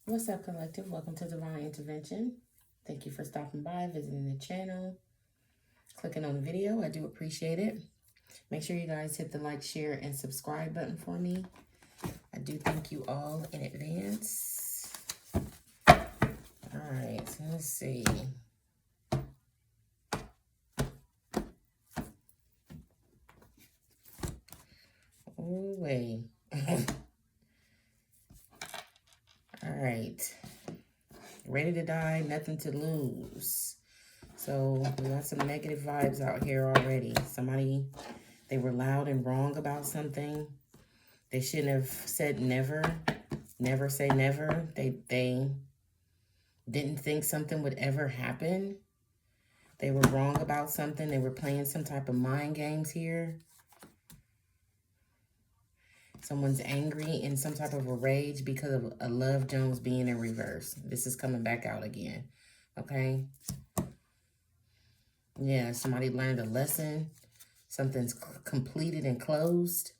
What's up, collective? Welcome to Divine Intervention. Thank you for stopping by, visiting the channel, clicking on the video. I do appreciate it. Make sure you guys hit the like, share, and subscribe button for me. I do thank you all in advance. All right, so let's see. Oh, wait. All right. Ready to die, nothing to lose. So we got some negative vibes out here already. Somebody, they were loud and wrong about something. They shouldn't have said never. Never say never. They didn't think something would ever happen. They were wrong about something. They were playing some type of mind games here. Someone's angry in some type of a rage because of a Love Jones being in reverse. This is coming back out again. Okay? Yeah, somebody learned a lesson. Something's completed and closed.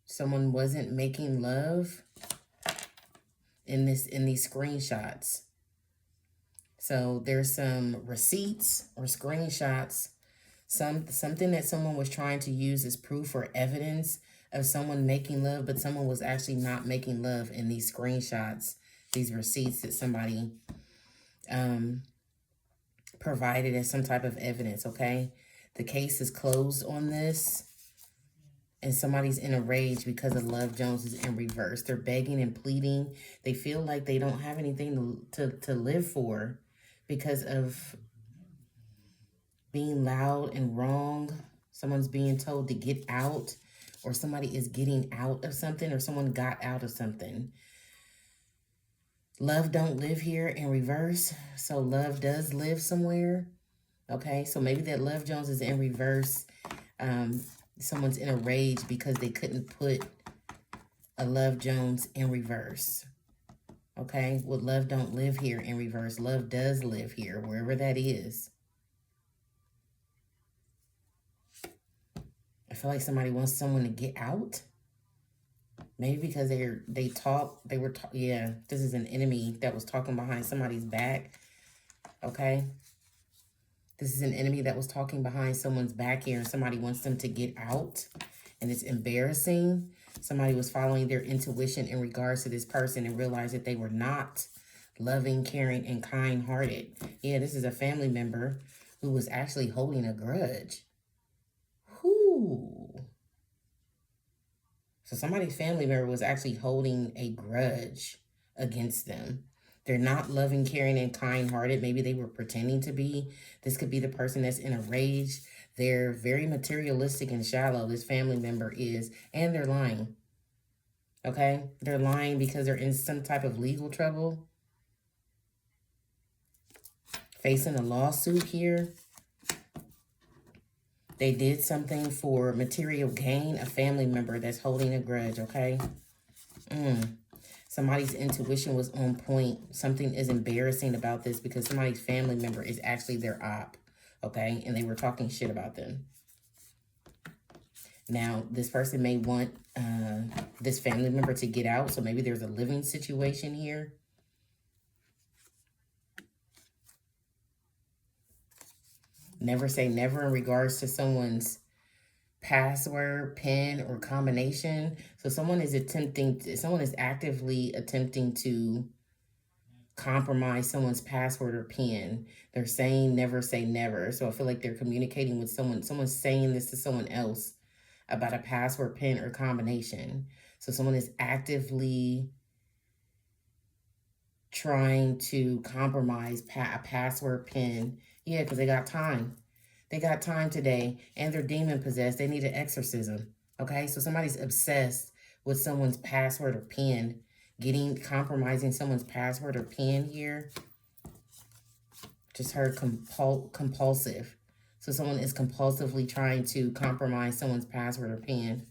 Someone wasn't making love in these screenshots. So there's some receipts or screenshots, something that someone was trying to use as proof or evidence of someone making love, but someone was actually not making love in these screenshots, these receipts that somebody provided as some type of evidence, okay? The case is closed on this. And somebody's in a rage because of Love Jones is in reverse. They're begging and pleading. They feel like they don't have anything to live for because of being loud and wrong. Someone's being told to get out, or somebody is getting out of something, or someone got out of something. Love don't live here in reverse, so love does live somewhere. Okay, so maybe that Love Jones is in reverse. Someone's in a rage because they couldn't put a Love Jones in reverse. Okay? Well, love don't live here in reverse. Love does live here, wherever that is. I feel like somebody wants someone to get out. Maybe because yeah, this is an enemy that was talking behind somebody's back. Okay? This is an enemy that was talking behind someone's back here, and somebody wants them to get out, and it's embarrassing. Somebody was following their intuition in regards to this person and realized that they were not loving, caring, and kind-hearted. Yeah, this is a family member who was actually holding a grudge. Whoo. So somebody's family member was actually holding a grudge against them. They're not loving, caring, and kind-hearted. Maybe they were pretending to be. This could be the person that's in a rage. They're very materialistic and shallow, this family member is, and they're lying. Okay? They're lying because they're in some type of legal trouble. Facing a lawsuit here. They did something for material gain, a family member that's holding a grudge, okay? Somebody's intuition was on point. Something is embarrassing about this because somebody's family member is actually their op, okay? And they were talking shit about them. Now, this person may want this family member to get out, so maybe there's a living situation here. Never say never in regards to someone's password, PIN, or combination. So someone is actively attempting to compromise someone's password or PIN. They're saying never say never. So I feel like they're communicating with someone. Someone's saying this to someone else about a password, PIN, or combination. So someone is actively trying to compromise a password, PIN. Yeah, because they got time. They got time today, and they're demon possessed. They need an exorcism, okay? So somebody's obsessed with someone's password or PIN, compromising someone's password or PIN here. Just heard compulsive. So someone is compulsively trying to compromise someone's password or PIN.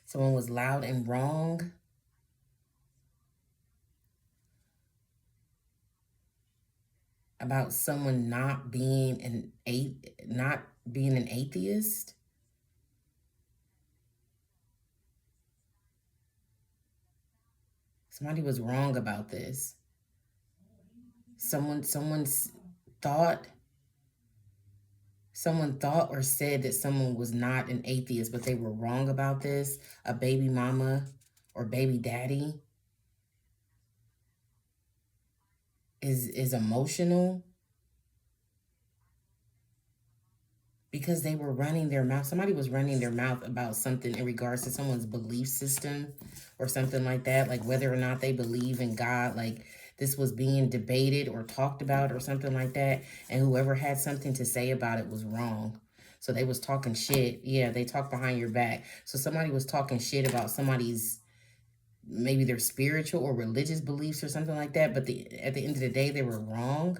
Someone was loud and wrong. About someone not being not being an atheist. Somebody was wrong about this. Someone's thought, someone thought or said that someone was not an atheist, but they were wrong about this. A baby mama or baby daddy is emotional because they were running their mouth. Somebody was running their mouth about something in regards to someone's belief system or something like that, like whether or not they believe in God, like this was being debated or talked about or something like that, and whoever had something to say about it was wrong. So they was talking shit. Yeah, they talk behind your back. So somebody was talking shit about somebody's, maybe their spiritual or religious beliefs or something like that, but at the end of the day, they were wrong.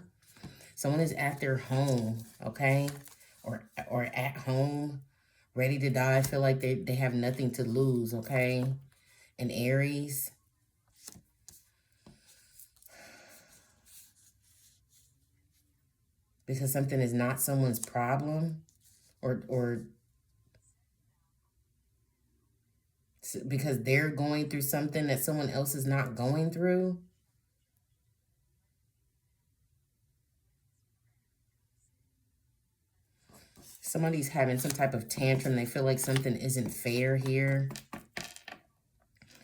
Someone is at their home, okay? Or at home, ready to die, feel like they have nothing to lose, okay? And Aries. Because something is not someone's problem, or because they're going through something that someone else is not going through. Somebody's having some type of tantrum. They feel like something isn't fair here.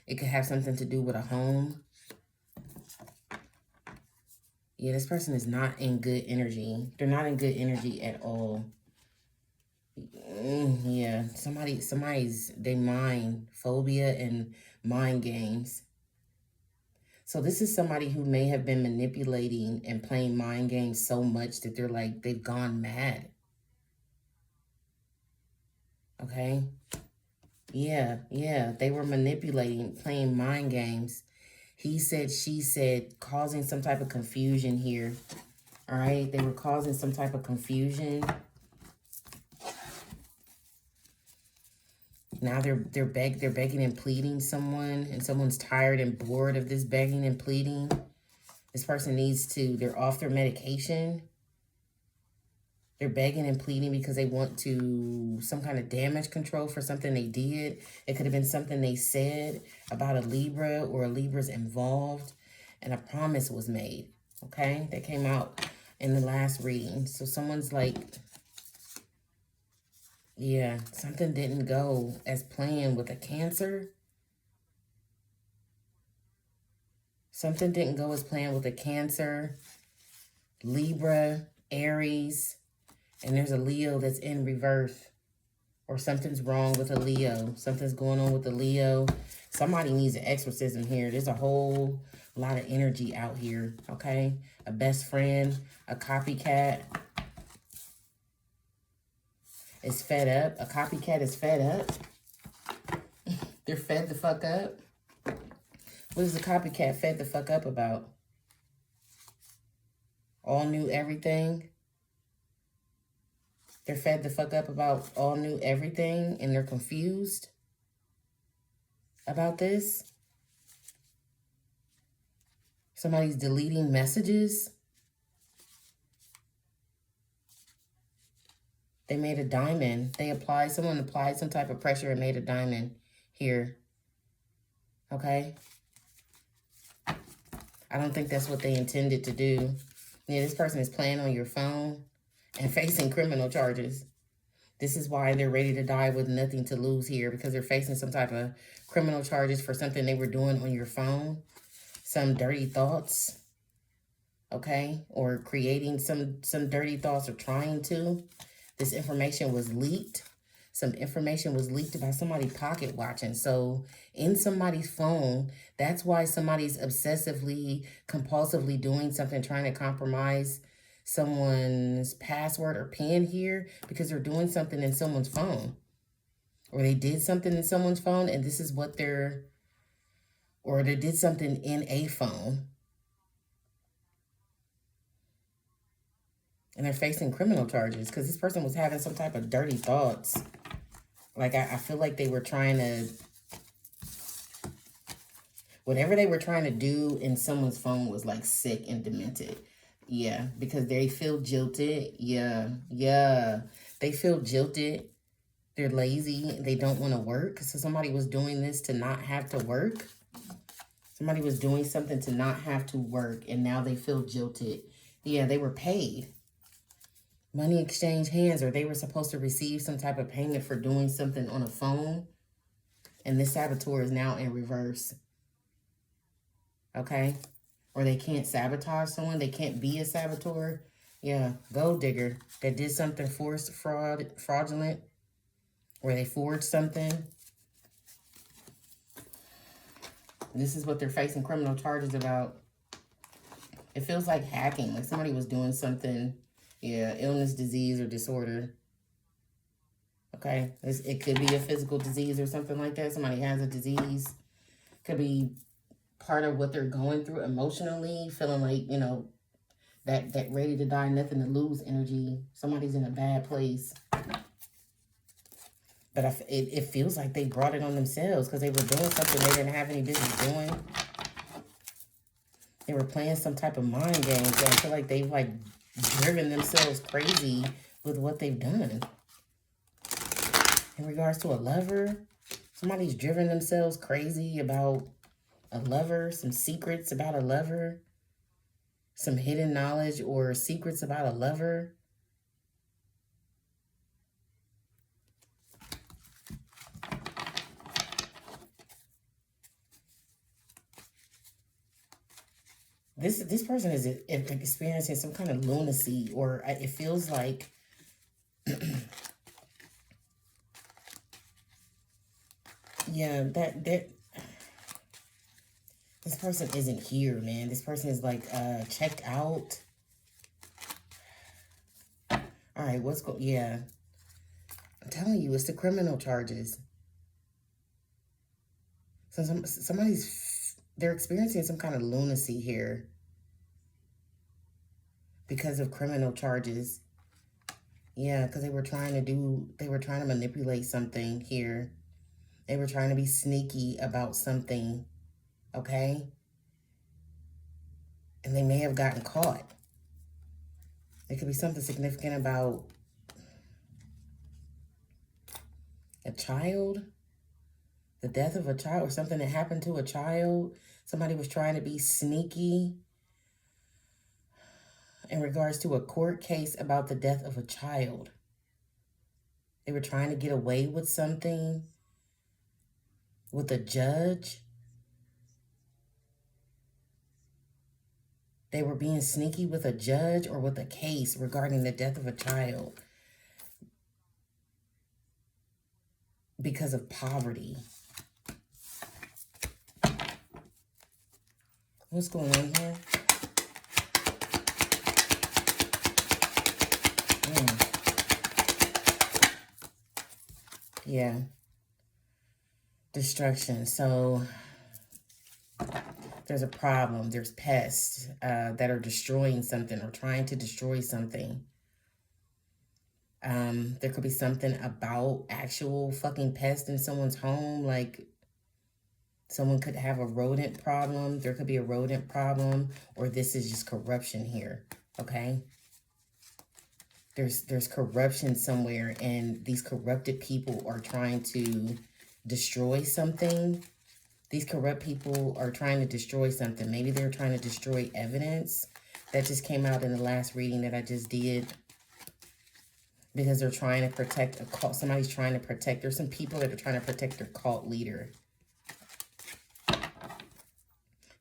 It could have something to do with a home. Yeah, this person is not in good energy. They're not in good energy at all. Yeah, they mind phobia and mind games. So this is somebody who may have been manipulating and playing mind games so much that they're like, they've gone mad. Okay? Yeah, they were manipulating, playing mind games. He said, she said, causing some type of confusion here. All right? They were causing some type of confusion. Now they're begging and pleading someone, and someone's tired and bored of this begging and pleading. This person needs to, they're off their medication. They're begging and pleading because they want to, some kind of damage control for something they did. It could have been something they said about a Libra, or a Libra's involved, and a promise was made, okay? That came out in the last reading. So someone's like, yeah, something didn't go as planned with a Cancer. Something didn't go as planned with a Cancer, Libra, Aries, and there's a Leo that's in reverse. Or something's wrong with a Leo. Something's going on with the Leo. Somebody needs an exorcism here. There's a whole lot of energy out here, okay? A best friend, a copycat is fed up. A copycat is fed up. They're fed the fuck up. What is the copycat fed the fuck up about? All new everything. They're fed the fuck up about all new everything, and they're confused about this. Somebody's deleting messages. They made a diamond. Someone applied some type of pressure and made a diamond here. Okay? I don't think that's what they intended to do. Yeah, this person is playing on your phone and facing criminal charges. This is why they're ready to die with nothing to lose here, because they're facing some type of criminal charges for something they were doing on your phone. Some dirty thoughts, okay? Or creating some dirty thoughts, or trying to. This information was leaked. Some information was leaked about somebody pocket watching. So in somebody's phone, that's why somebody's obsessively, compulsively doing something, trying to compromise someone's password or PIN here, because they're doing something in someone's phone. Or they did something in someone's phone, and this is what or they did something in a phone. And they're facing criminal charges because this person was having some type of dirty thoughts. Like, I feel like they were trying to, whatever they were trying to do in someone's phone was like sick and demented. Yeah, because they feel jilted. Yeah. They feel jilted. They're lazy. They don't want to work. So somebody was doing this to not have to work. Somebody was doing something to not have to work, and now they feel jilted. Yeah, they were paid. Money exchanged hands, or they were supposed to receive some type of payment for doing something on a phone. And this saboteur is now in reverse. Okay? Or they can't sabotage someone. They can't be a saboteur. Yeah, gold digger that did something forced, fraudulent, or they forged something. This is what they're facing criminal charges about. It feels like hacking, like somebody was doing something. Yeah, illness, disease, or disorder. Okay, it could be a physical disease or something like that. Somebody has a disease. Could be part of what they're going through emotionally, feeling like, you know, that ready to die, nothing to lose energy. Somebody's in a bad place. But it feels like they brought it on themselves because they were doing something they didn't have any business doing. They were playing some type of mind game. So I feel like they've like driven themselves crazy with what they've done. In regards to a lover, somebody's driven themselves crazy about a lover, some secrets about a lover, some hidden knowledge or secrets about a lover. This person is experiencing some kind of lunacy, or it feels like yeah, that this person isn't here, man. This person is like checked out. All right, what's going? Yeah, I'm telling you, it's the criminal charges. So they're experiencing some kind of lunacy here because of criminal charges. Yeah, because they were trying to manipulate something here. They were trying to be sneaky about something, okay? And they may have gotten caught. It could be something significant about a child, the death of a child, or something that happened to a child. Somebody was trying to be sneaky in regards to a court case about the death of a child. They were trying to get away with something with a judge. They were being sneaky with a judge or with a case regarding the death of a child because of poverty. What's going on here? Yeah. Destruction. So there's a problem. There's pests that are destroying something or trying to destroy something. There could be something about actual fucking pests in someone's home. Like someone could have a rodent problem. There could be a rodent problem, or this is just corruption here. Okay. There's corruption somewhere, and these corrupted people are trying to destroy something. These corrupt people are trying to destroy something. Maybe they're trying to destroy evidence. That just came out in the last reading that I just did. Because they're trying to protect a cult. Somebody's trying to protect. There's some people that are trying to protect their cult leader.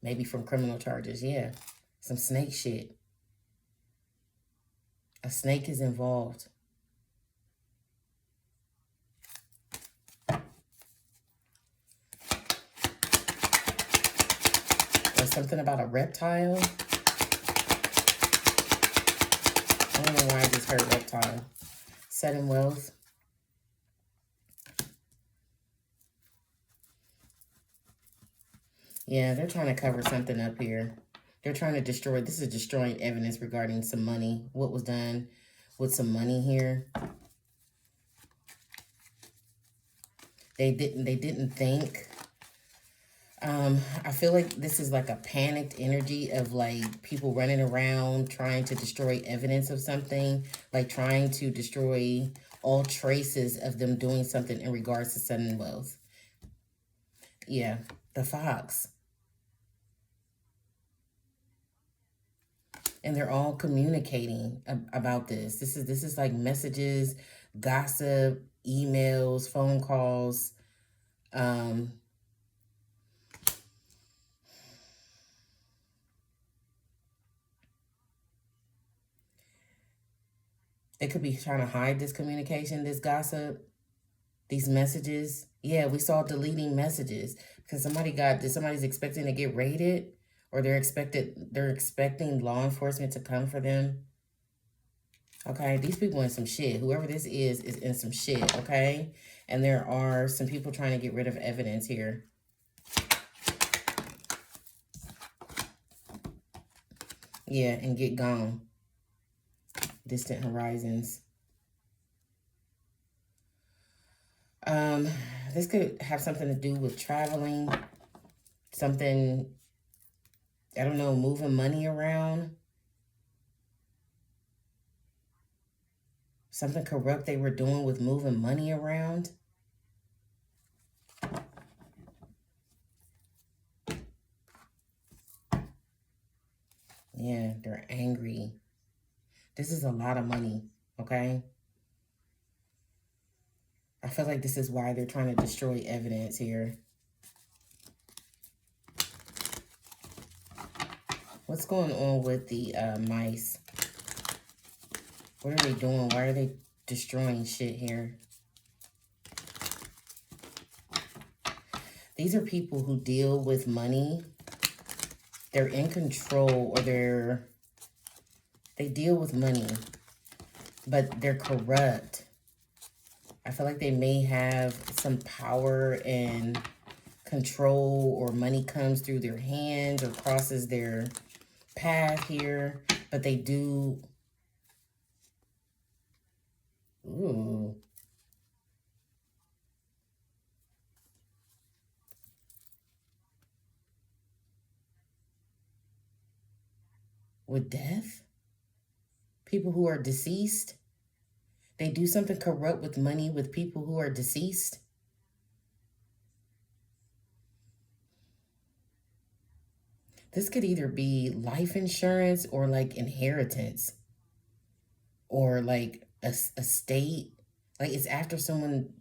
Maybe from criminal charges. Yeah. Some snake shit. A snake is involved. There's something about a reptile. I don't know why I just heard reptile. Sudden wealth. Yeah, they're trying to cover something up here. They're trying to destroy. This is destroying evidence regarding some money. What was done with some money here. They didn't think. I feel like this is like a panicked energy of like people running around trying to destroy evidence of something, like trying to destroy all traces of them doing something in regards to sudden wealth. Yeah, the fox. And they're all communicating about this. This is like messages, gossip, emails, phone calls. They could be trying to hide this communication, this gossip, these messages. Yeah, we saw deleting messages because somebody's expecting to get raided, or they're expecting law enforcement to come for them. Okay, these people in some shit. Whoever this is in some shit, okay? And there are some people trying to get rid of evidence here. Yeah, and get gone. Distant horizons. This could have something to do with traveling. Something, I don't know, moving money around. Something corrupt they were doing with moving money around. Yeah, they're angry. This is a lot of money, okay? I feel like this is why they're trying to destroy evidence here. What's going on with the mice? What are they doing? Why are they destroying shit here? These are people who deal with money. They're in control, or they deal with money, but they're corrupt. I feel like they may have some power and control, or money comes through their hands or crosses their path here, but they do. Ooh. With death? People who are deceased? They do something corrupt with money with people who are deceased? This could either be life insurance or like inheritance, or like a estate. Like it's after someone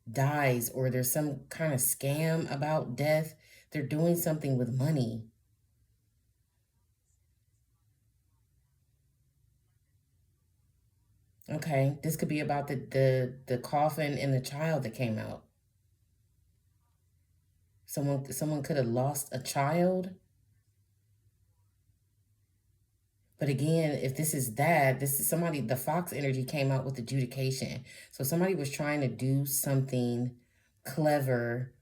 dies, or there's some kind of scam about death. They're doing something with money. Okay, this could be about the coffin and the child that came out. Someone could have lost a child. But again, if this is that, this is somebody, the fox energy came out with adjudication. So somebody was trying to do something clever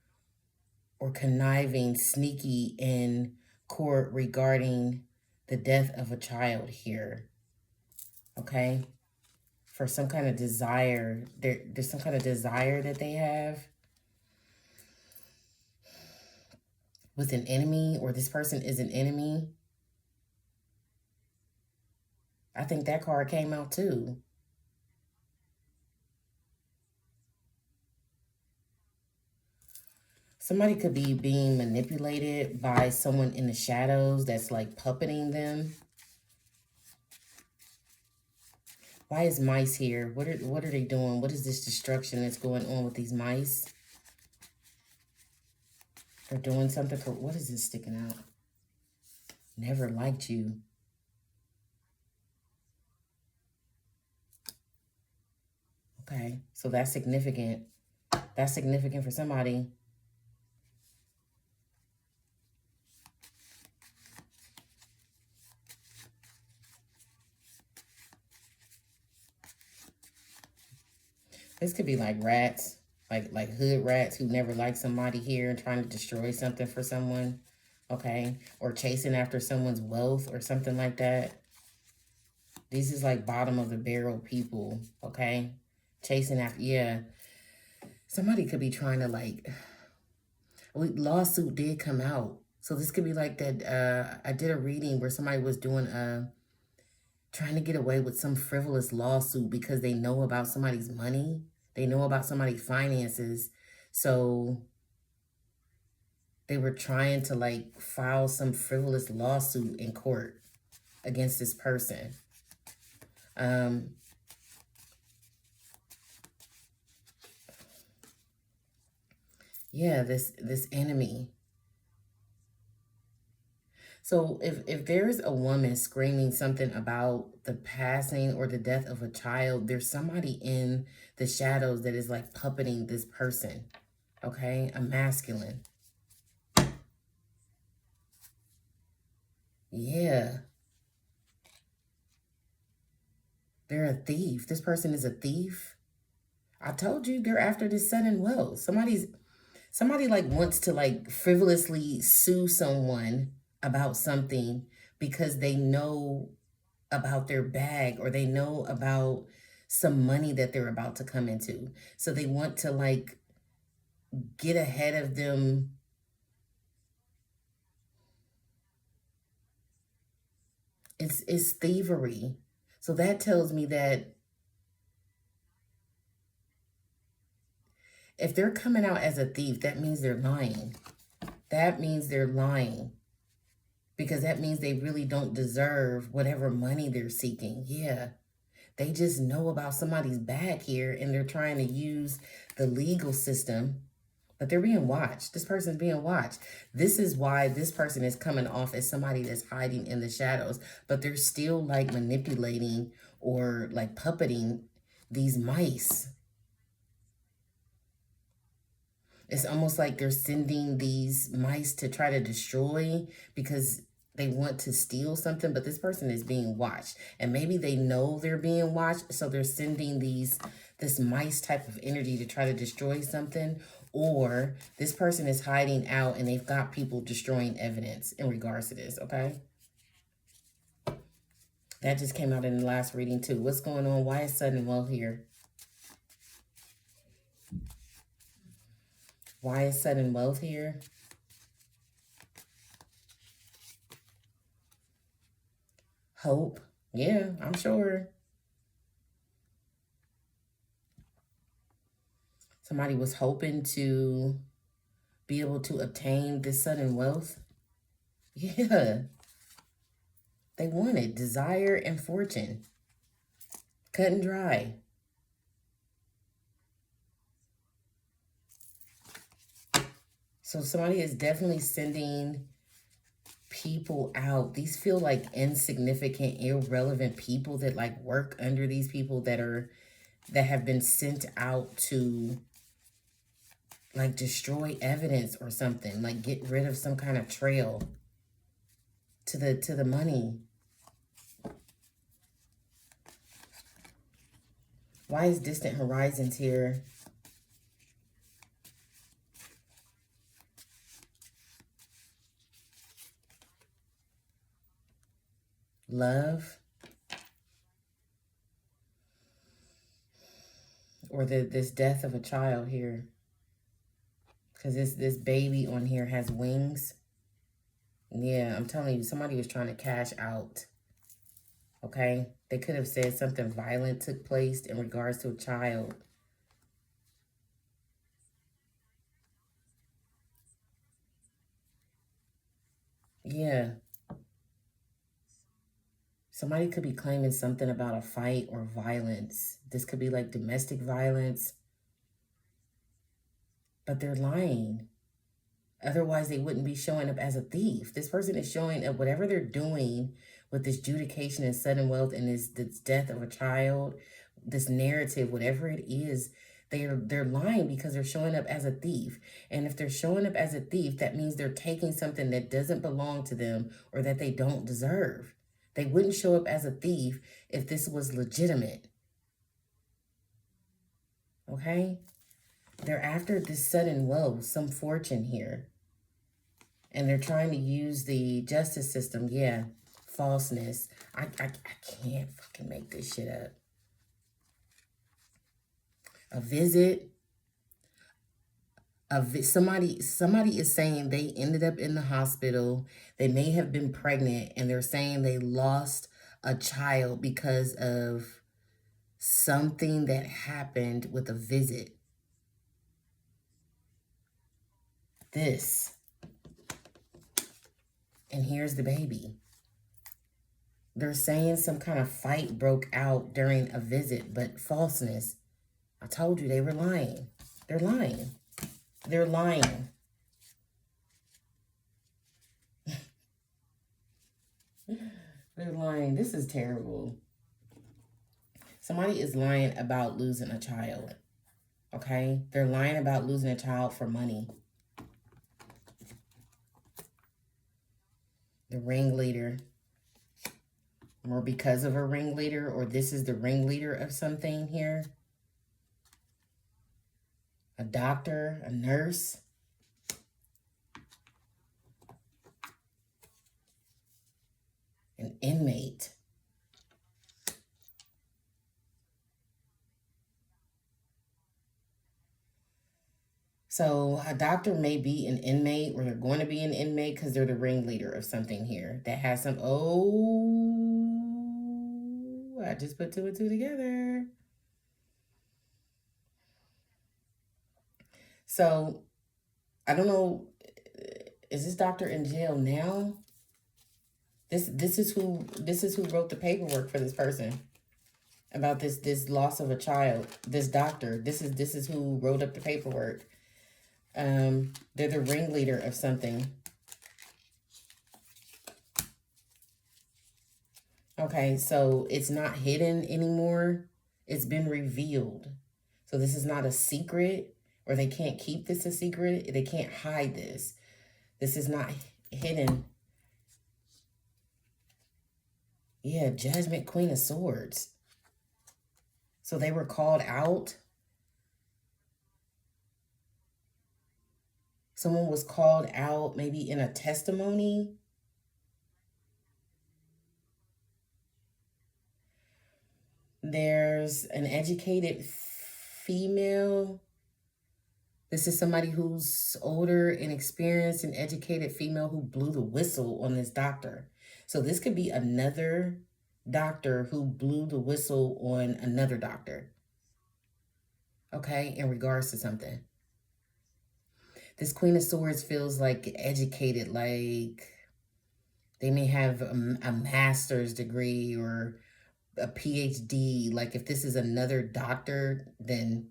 or conniving, sneaky in court regarding the death of a child here. Okay? For some kind of desire. There's some kind of desire that they have with an enemy, or this person is an enemy. I think that card came out too. Somebody could be being manipulated by someone in the shadows that's like puppeting them. Why is mice here? What are they doing? What is this destruction that's going on with these mice? They're doing something for, what is this sticking out? Never liked you. Okay, so that's significant. That's significant for somebody. This could be like rats, like hood rats who never liked somebody here and trying to destroy something for someone, okay? Or chasing after someone's wealth or something like that. These is like bottom of the barrel people, okay? Chasing after, yeah. Somebody could be trying to like, lawsuit did come out. So this could be like that, I did a reading where somebody was doing trying to get away with some frivolous lawsuit because they know about somebody's money. They know about somebody's finances. So they were trying to like file some frivolous lawsuit in court against this person. Yeah, this enemy. So if there's a woman screaming something about the passing or the death of a child, there's somebody in the shadows that is like puppeting this person. Okay, a masculine. Yeah, they're a thief. This person is a thief. I told you they're after this sudden wealth. Somebody like wants to like frivolously sue someone about something because they know about their bag or they know about some money that they're about to come into. So they want to like get ahead of them. It's thievery. So that tells me that if they're coming out as a thief, that means they're lying. That means they're lying. Because that means they really don't deserve whatever money they're seeking. Yeah. They just know about somebody's bag here and they're trying to use the legal system, but they're being watched. This person's being watched. This is why this person is coming off as somebody that's hiding in the shadows, but they're still like manipulating or like puppeting these mice. It's almost like they're sending these mice to try to destroy because they want to steal something, but this person is being watched. And maybe they know they're being watched, so they're sending this mice type of energy to try to destroy something. Or this person is hiding out and they've got people destroying evidence in regards to this, okay? That just came out in the last reading too. What's going on? Why is sudden wealth here? Why is sudden wealth here? Hope. Yeah, I'm sure. Somebody was hoping to be able to obtain this sudden wealth. Yeah. They wanted desire and fortune. Cut and dry. So somebody is definitely sending people out. These feel like insignificant, irrelevant people that like work under these people that have been sent out to like destroy evidence or something, like get rid of some kind of trail to the money. Why is distant horizons here? Love, or this death of a child here, because this baby on here has wings. Yeah, I'm telling you, somebody was trying to cash out. Okay, they could have said something violent took place in regards to a child. Yeah, somebody could be claiming something about a fight or violence. This could be like domestic violence, but they're lying. Otherwise, they wouldn't be showing up as a thief. This person is showing up, whatever they're doing with this judication and sudden wealth and this death of a child, this narrative, whatever it is, they're lying because they're showing up as a thief. And if they're showing up as a thief, that means they're taking something that doesn't belong to them or that they don't deserve. They wouldn't show up as a thief if this was legitimate. Okay? They're after this sudden wealth, some fortune here. And they're trying to use the justice system. Yeah, falseness. I can't fucking make this shit up. A visit. Somebody is saying they ended up in the hospital. They may have been pregnant, and they're saying they lost a child because of something that happened with a visit. This. And here's the baby. They're saying some kind of fight broke out during a visit, but falseness. I told you they were lying. They're lying. They're lying. They're lying. This is terrible. Somebody is lying about losing a child. Okay? They're lying about losing a child for money. The ringleader. Or because of a ringleader, or this is the ringleader of something here. A doctor, a nurse. An inmate. So a doctor may be an inmate, or they're going to be an inmate because they're the ringleader of something here that has some, oh, I just put 2 and 2 together. So I don't know, is this doctor in jail now? This is who wrote the paperwork for this person about this loss of a child. This doctor, this is who wrote up the paperwork. They're the ringleader of something. Okay, so it's not hidden anymore. It's been revealed. So this is not a secret, or they can't keep this a secret. They can't hide this. This is not hidden. Yeah, Judgment, Queen of Swords. So they were called out. Someone was called out maybe in a testimony. There's an educated female. This is somebody who's older and experienced, an educated female who blew the whistle on this doctor. So this could be another doctor who blew the whistle on another doctor. Okay, in regards to something. This Queen of Swords feels like educated, like they may have a master's degree or a PhD. Like if this is another doctor, then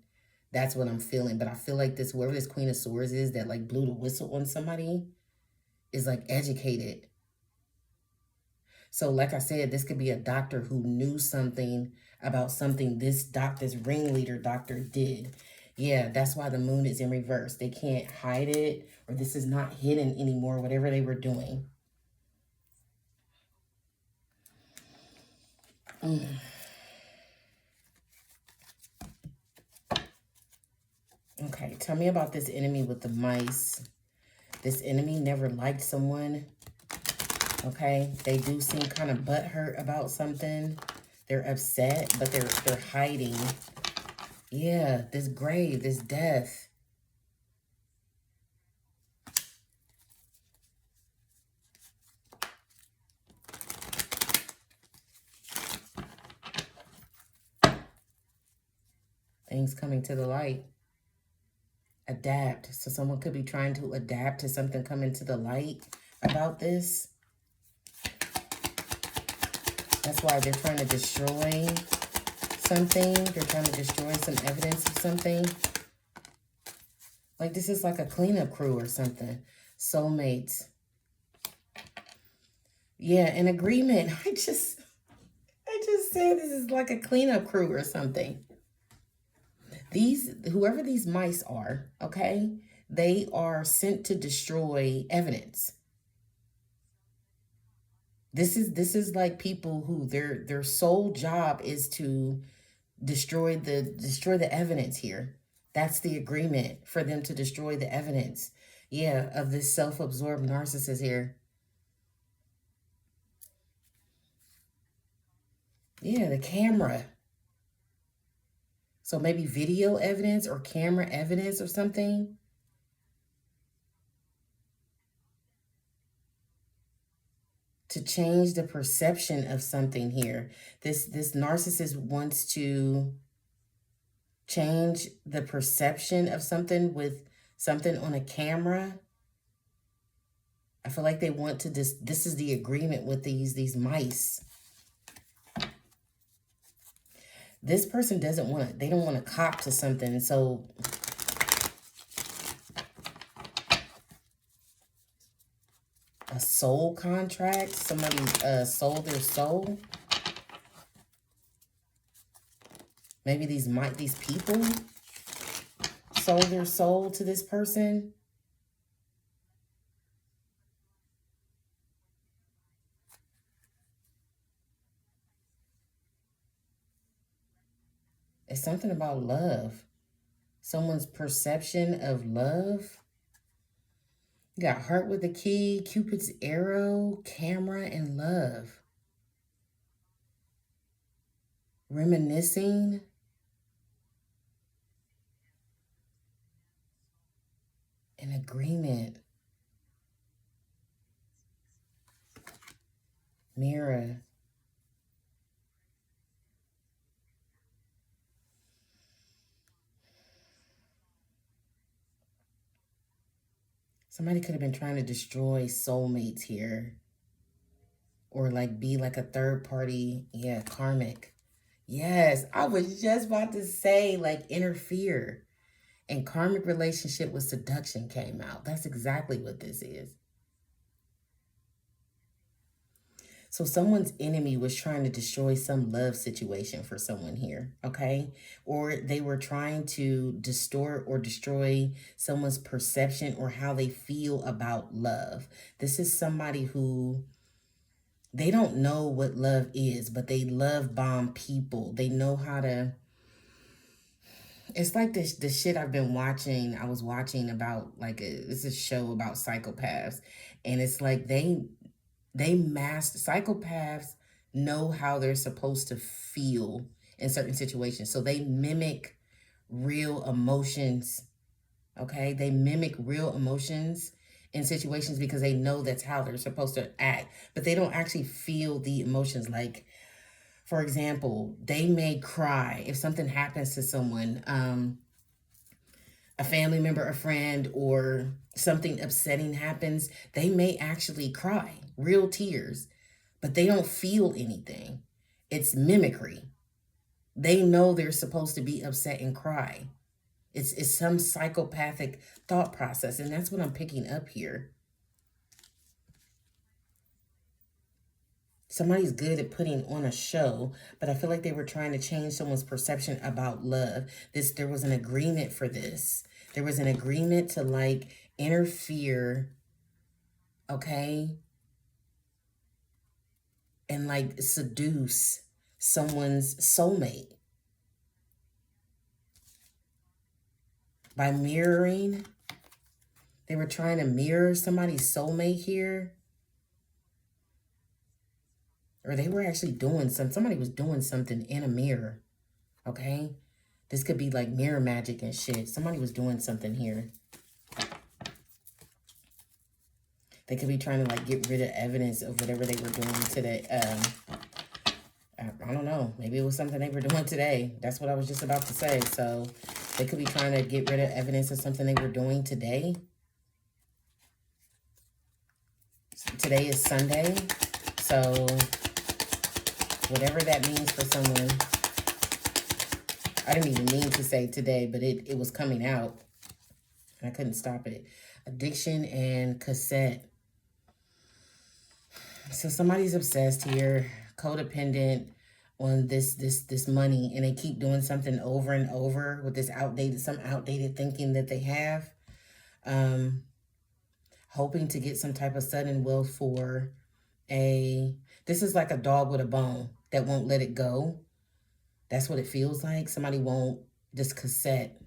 that's what I'm feeling. But I feel like this, whoever this Queen of Swords is that like blew the whistle on somebody is like educated. So like I said, this could be a doctor who knew something about something this ringleader doctor did. Yeah, that's why the moon is in reverse. They can't hide it, or this is not hidden anymore, whatever they were doing. Okay, tell me about this enemy with the mice. This enemy never liked someone. Okay, they do seem kind of butthurt about something. They're upset, but they're hiding. Yeah, this grave, this death. Things coming to the light. Adapt. So someone could be trying to adapt to something coming to the light about this. That's why they're trying to destroy something. They're trying to destroy some evidence of something. Like this is like a cleanup crew or something. Soulmates. Yeah, an agreement. I just said this is like a cleanup crew or something. Whoever these mice are, okay, they are sent to destroy evidence. This is like people who their sole job is to destroy the evidence here. That's the agreement, for them to destroy the evidence. Yeah, of this self-absorbed narcissist here. Yeah, the camera. So maybe video evidence or camera evidence or something. to change the perception of something here. This narcissist wants to change the perception of something with something on a camera. I feel like they want to this is the agreement with these mice. This person doesn't want to, they don't want to cop to something. So a soul contract, somebody sold their soul. Maybe these people sold their soul to this person. It's something about love. Someone's perception of love. You got heart with a key, Cupid's arrow, camera, and love. Reminiscing. An agreement. Mirror. Somebody could have been trying to destroy soulmates here. Or like be like a third party. Yeah, karmic. Yes, I was just about to say like interfere. And karmic relationship with seduction came out. That's exactly what this is. So someone's enemy was trying to destroy some love situation for someone here, okay? Or they were trying to distort or destroy someone's perception or how they feel about love. This is somebody who, they don't know what love is, but they love bomb people. They know how to, it's like the shit I've been watching. I was watching about like, it's a show about psychopaths. And it's like they master, psychopaths know how they're supposed to feel in certain situations. So they mimic real emotions, okay? They mimic real emotions in situations because they know that's how they're supposed to act. But they don't actually feel the emotions. Like, for example, they may cry if something happens to someone, a family member, a friend, or something upsetting happens. They may actually cry, real tears, but they don't feel anything. It's mimicry. They know they're supposed to be upset and cry. It's some psychopathic thought process, and that's what I'm picking up here. Somebody's good at putting on a show, but I feel like they were trying to change someone's perception about love. There was an agreement for this. There was an agreement to like interfere, okay? And like seduce someone's soulmate. By mirroring, they were trying to mirror somebody's soulmate here. Or they were actually doing somebody was doing something in a mirror, okay? This could be like mirror magic and shit. Somebody was doing something here. They could be trying to like get rid of evidence of whatever they were doing today. I don't know. Maybe it was something they were doing today. That's what I was just about to say. So they could be trying to get rid of evidence of something they were doing today. Today is Sunday. So whatever that means for someone. I didn't even mean to say today, but it was coming out. I couldn't stop it. Addiction and cassette. So somebody's obsessed here, codependent on this money, and they keep doing something over and over with this outdated thinking that they have. Hoping to get some type of sudden wealth for this is like a dog with a bone that won't let it go. That's what it feels like. Somebody won't, this cassette.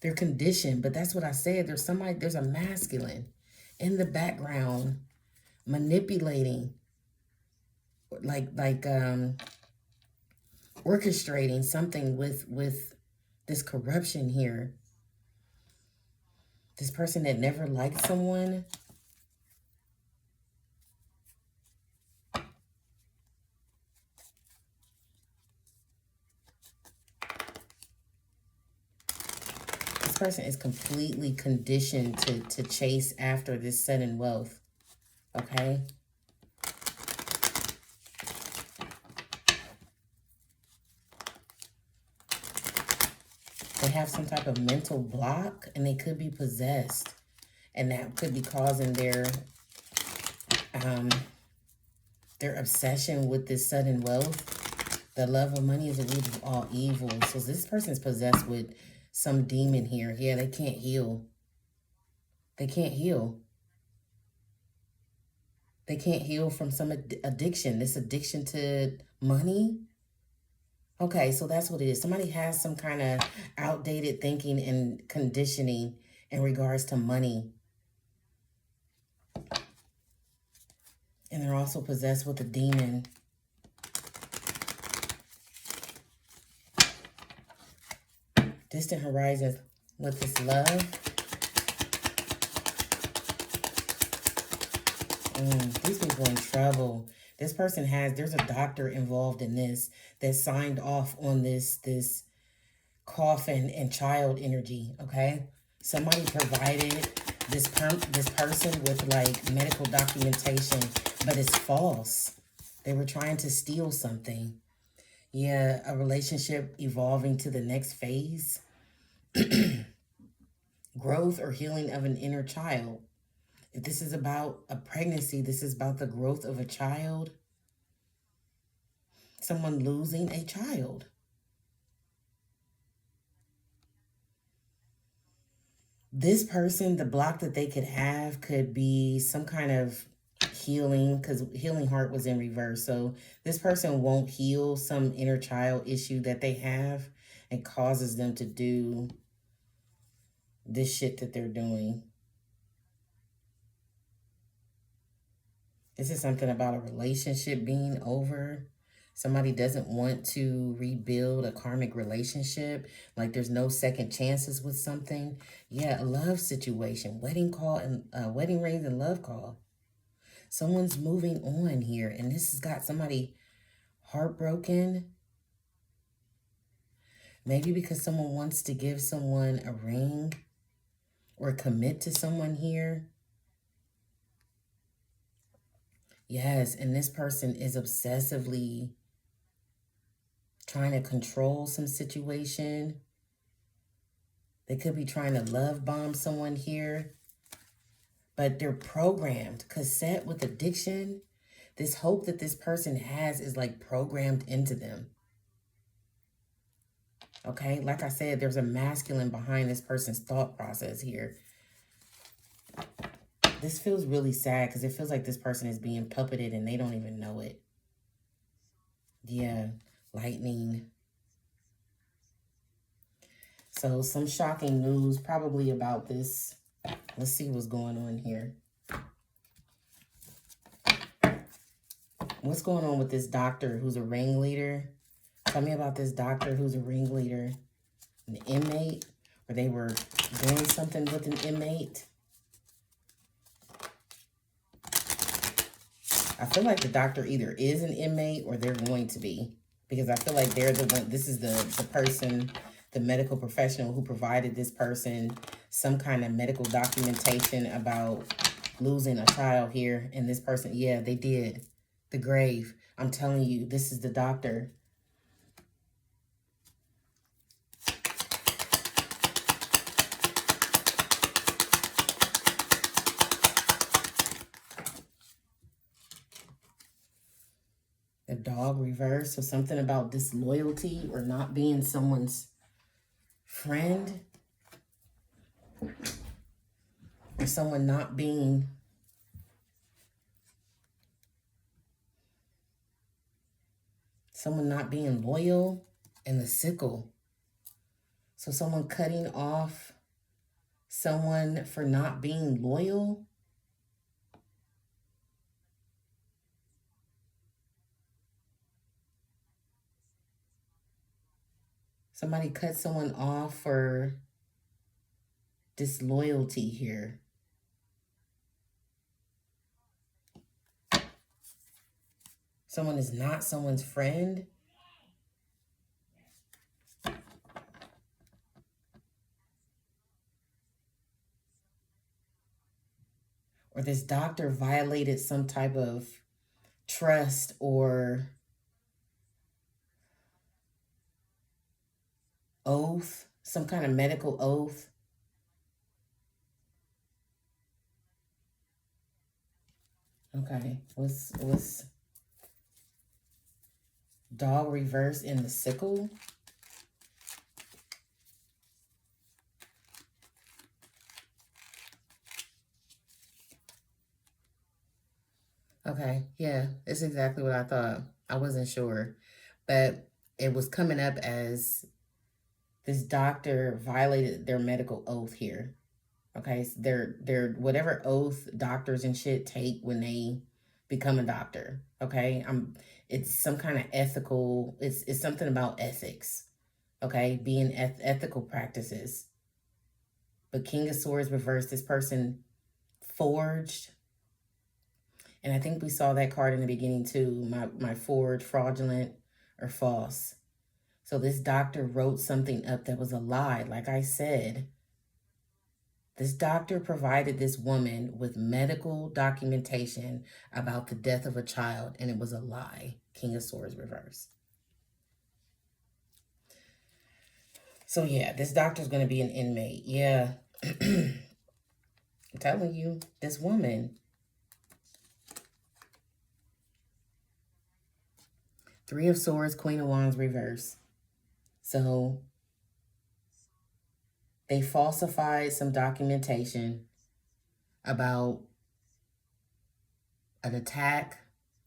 They're conditioned, but that's what I said. There's a masculine in the background manipulating, like orchestrating something with this corruption here. This person that never liked someone. This person is completely conditioned to chase after this sudden wealth. Okay? They have some type of mental block and they could be possessed. And that could be causing their obsession with this sudden wealth. The love of money is the root of all evil. So this person is possessed with some demon here. Yeah, they can't heal. They can't heal. They can't heal from some addiction. This addiction to money. Okay, so that's what it is. Somebody has some kind of outdated thinking and conditioning in regards to money. And they're also possessed with a demon. Distant horizons with this love. These people are in trouble. This person there's a doctor involved in this that signed off on this coffin and child energy, okay? Somebody provided this person with like medical documentation, but it's false. They were trying to steal something. Yeah, a relationship evolving to the next phase. Growth or healing of an inner child. If this is about a pregnancy, this is about the growth of a child. Someone losing a child. This person, the block that they could have could be some kind of healing, because healing heart was in reverse. So this person won't heal some inner child issue that they have and causes them to do this shit that they're doing. This is something about a relationship being over. Somebody doesn't want to rebuild a karmic relationship. Like there's no second chances with something. Yeah, a love situation. Wedding call and wedding rings and love call. Someone's moving on here. And this has got somebody heartbroken. Maybe because someone wants to give someone a ring or commit to someone here. Yes, and this person is obsessively trying to control some situation. They could be trying to love bomb someone here. But they're programmed, cassette with addiction. This hope that this person has is like programmed into them. Okay, like I said, there's a masculine behind this person's thought process here. This feels really sad because it feels like this person is being puppeted and they don't even know it. Yeah, lightning. So some shocking news probably about this. Let's see what's going on here. What's going on with this doctor who's a ringleader? Tell me about this doctor who's a ringleader. An inmate, or they were doing something with an inmate. I feel like the doctor either is an inmate or they're going to be. Because I feel like they're the one, this is the person, the medical professional who provided this person some kind of medical documentation about losing a child here. And this person, yeah, they did. The grave. I'm telling you, this is the doctor. The dog reverse, so something about disloyalty or not being someone's friend. Or someone not being loyal. And the sickle. So someone cutting off someone for not being loyal. Somebody cut someone off for disloyalty here. Someone is not someone's friend. Or this doctor violated some type of trust or oath, some kind of medical oath. Okay, what's dog reverse in the sickle? Okay, yeah, it's exactly what I thought. I wasn't sure, but it was coming up as this doctor violated their medical oath here. Okay, so they're whatever oath doctors and shit take when they become a doctor. Okay, it's some kind of ethical. It's something about ethics. Okay, being ethical practices. But King of Swords reversed. This person forged. And I think we saw that card in the beginning too. My forged, fraudulent, or false. So this doctor wrote something up that was a lie. Like I said, this doctor provided this woman with medical documentation about the death of a child, and it was a lie. King of Swords reverse. So yeah, this doctor's going to be an inmate. Yeah. I'm telling you, this woman. Three of Swords, Queen of Wands reverse. So they falsified some documentation about an attack,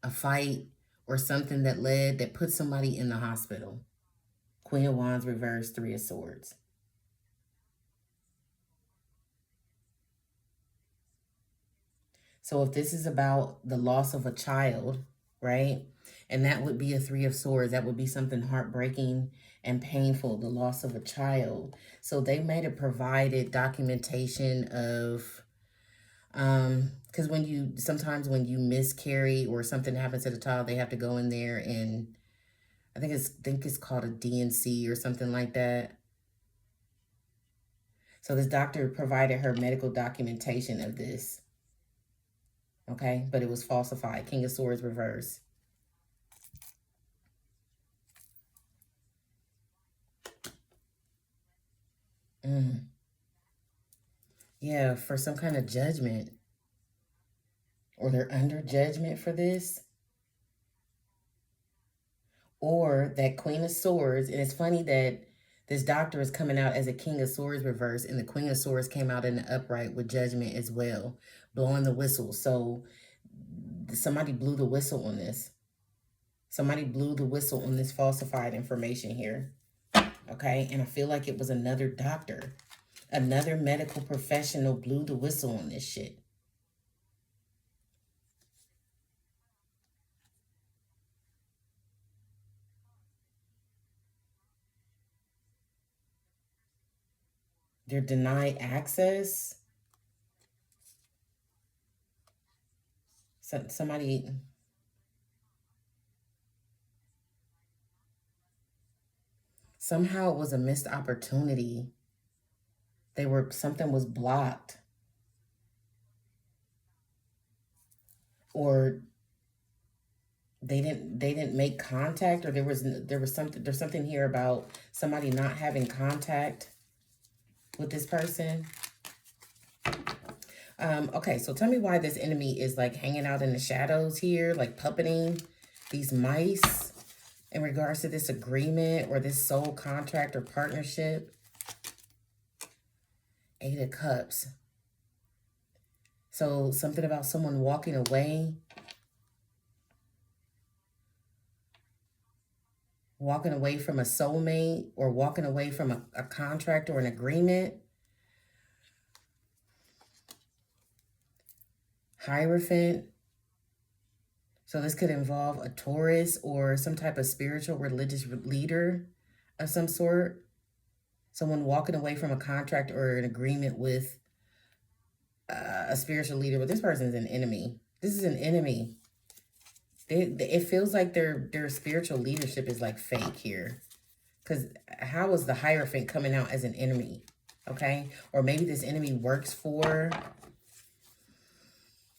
a fight, or something that put somebody in the hospital. Queen of Wands reverse, Three of Swords. So if this is about the loss of a child, right? And that would be a Three of Swords. That would be something heartbreaking and painful, the loss of a child. So they might have provided documentation of, because sometimes when you miscarry or something happens to the child, they have to go in there and I think it's called a D&C or something like that. So this doctor provided her medical documentation of this. Okay, but it was falsified. King of Swords reverse. Yeah, for some kind of judgment. Or they're under judgment for this. Or that Queen of Swords. And it's funny that this doctor is coming out as a King of Swords reverse. And the Queen of Swords came out in the upright with judgment as well. Blowing the whistle. So somebody blew the whistle on this. Somebody blew the whistle on this falsified information here. Okay, and I feel like it was another doctor. Another medical professional blew the whistle on this shit. They're denied access. Somebody... Somehow it was a missed opportunity. Something was blocked. Or they didn't make contact, or there's something here about somebody not having contact with this person. Okay, so tell me why this enemy is like hanging out in the shadows here, like puppeting these mice in regards to this agreement or this soul contract or partnership. Eight of Cups. So something about someone walking away. Walking away from a soulmate or walking away from a contract or an agreement. Hierophant. So this could involve a Taurus or some type of spiritual religious leader of some sort. Someone walking away from a contract or an agreement with a spiritual leader, but this person is an enemy. This is an enemy. It feels like their spiritual leadership is like fake here. Because how is the Hierophant coming out as an enemy? Okay? Or maybe this enemy works for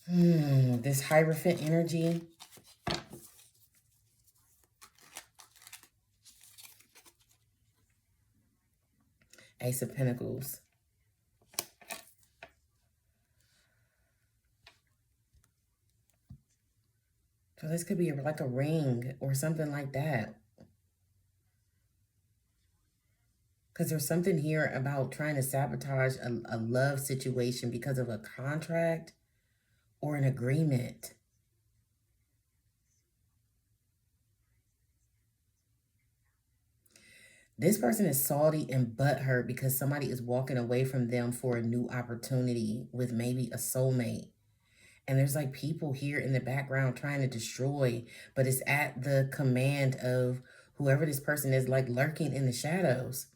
this Hierophant energy. Ace of Pentacles. So this could be like a ring or something like that. Because there's something here about trying to sabotage a love situation because of a contract or an agreement. This person is salty and butthurt because somebody is walking away from them for a new opportunity with maybe a soulmate. And there's like people here in the background trying to destroy, but it's at the command of whoever this person is, like lurking in the shadows.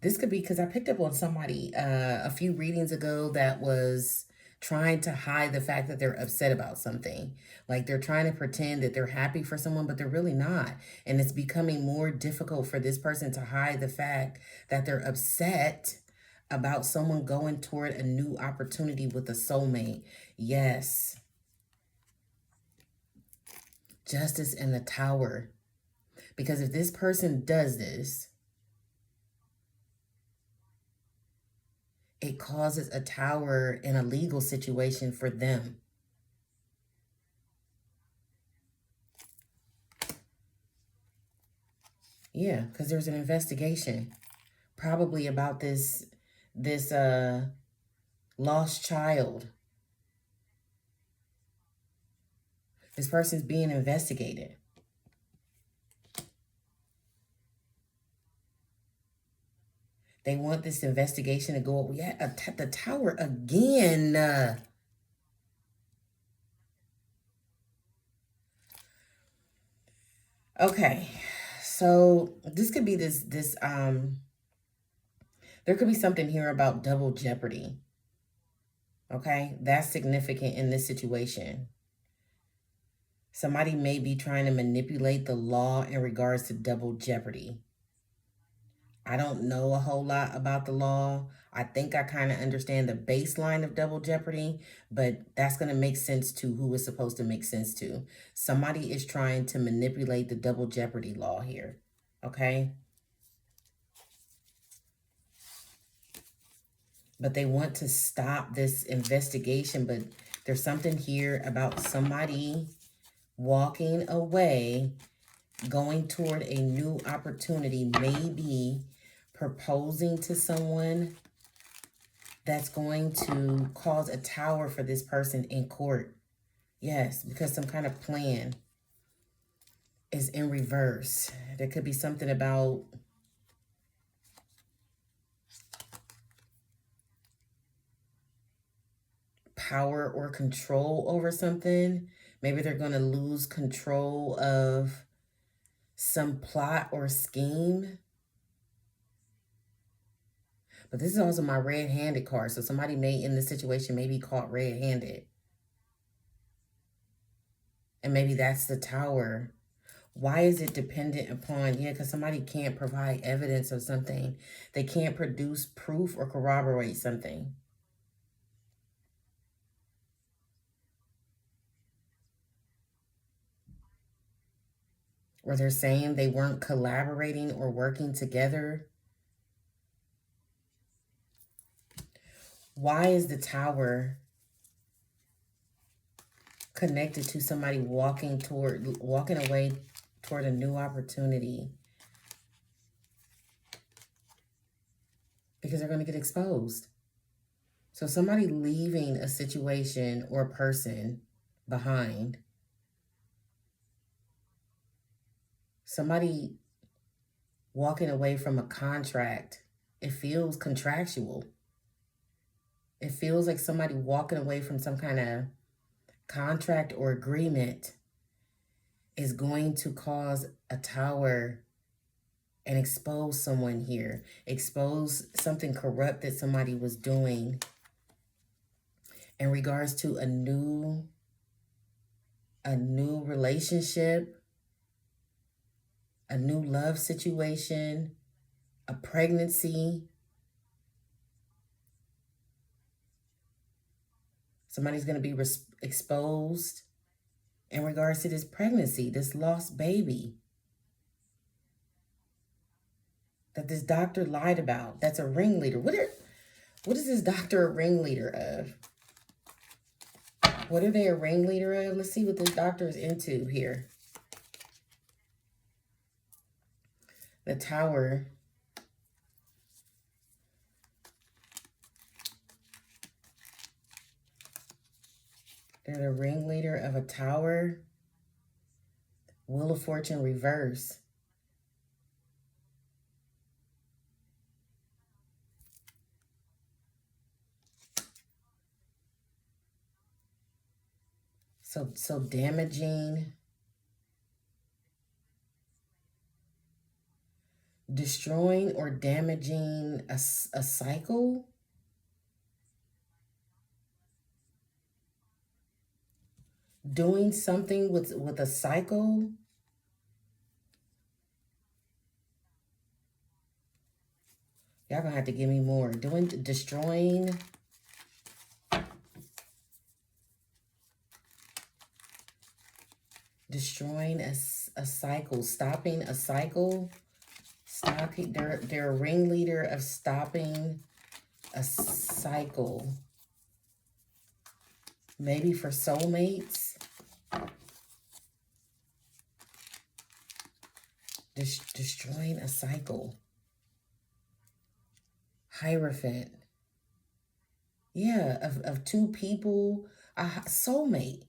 This could be because I picked up on somebody a few readings ago that was trying to hide the fact that they're upset about something. Like they're trying to pretend that they're happy for someone, but they're really not. And it's becoming more difficult for this person to hide the fact that they're upset about someone going toward a new opportunity with a soulmate. Yes. Justice in the Tower. Because if this person does this, it causes a tower in a legal situation for them. Yeah, because there's an investigation probably about this lost child. This person's being investigated. They want this investigation to go. Yeah, the tower again. Okay, so this could be there could be something here about double jeopardy. Okay, that's significant in this situation. Somebody may be trying to manipulate the law in regards to double jeopardy. I don't know a whole lot about the law. I think I kind of understand the baseline of double jeopardy, but that's going to make sense to who it's supposed to make sense to. Somebody is trying to manipulate the double jeopardy law here, okay? But they want to stop this investigation, but there's something here about somebody walking away, going toward a new opportunity, maybe proposing to someone that's going to cause a tower for this person in court. Yes, because some kind of plan is in reverse. There could be something about power or control over something. Maybe they're going to lose control of some plot or scheme. But this is also my red-handed card. So somebody may, in this situation, may be caught red-handed. And maybe that's the tower. Why is it dependent upon? Yeah, because somebody can't provide evidence of something. They can't produce proof or corroborate something. Or they're saying they weren't collaborating or working together. Why is the tower connected to somebody walking away toward a new opportunity? Because they're going to get exposed. So somebody leaving a situation or a person behind. Somebody walking away from a contract. It feels contractual. It feels like somebody walking away from some kind of contract or agreement is going to cause a tower and expose someone here. Expose something corrupt that somebody was doing in regards to a new relationship, a new love situation, a pregnancy. Somebody's going to be exposed in regards to this pregnancy, this lost baby that this doctor lied about. That's a ringleader. What is this doctor a ringleader of? What are they a ringleader of? Let's see what this doctor is into here. The Tower. They're the ringleader of a Tower. Wheel of Fortune reverse. So damaging. Destroying or damaging a cycle. Doing something with a cycle. Y'all gonna have to give me more. Destroying. Destroying a cycle. Stopping a cycle. Stopping. They're a ringleader of stopping a cycle. Maybe for soulmates. Destroying a cycle. Hierophant. Yeah, of two people. A soulmate.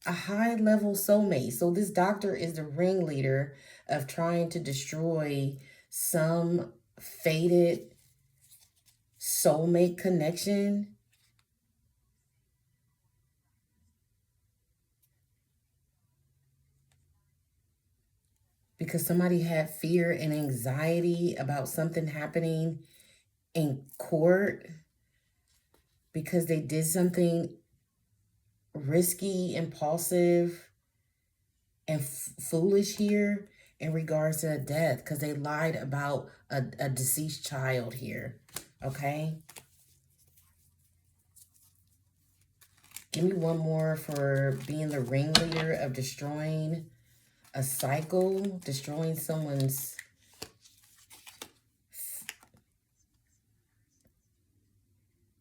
A high-level soulmate. So this doctor is the ringleader of trying to destroy some fated soulmate connection. Because somebody had fear and anxiety about something happening in court. Because they did something risky, impulsive, and foolish here in regards to a death. Because they lied about a deceased child here. Okay? Give me one more for being the ringleader of destroying a cycle, destroying someone's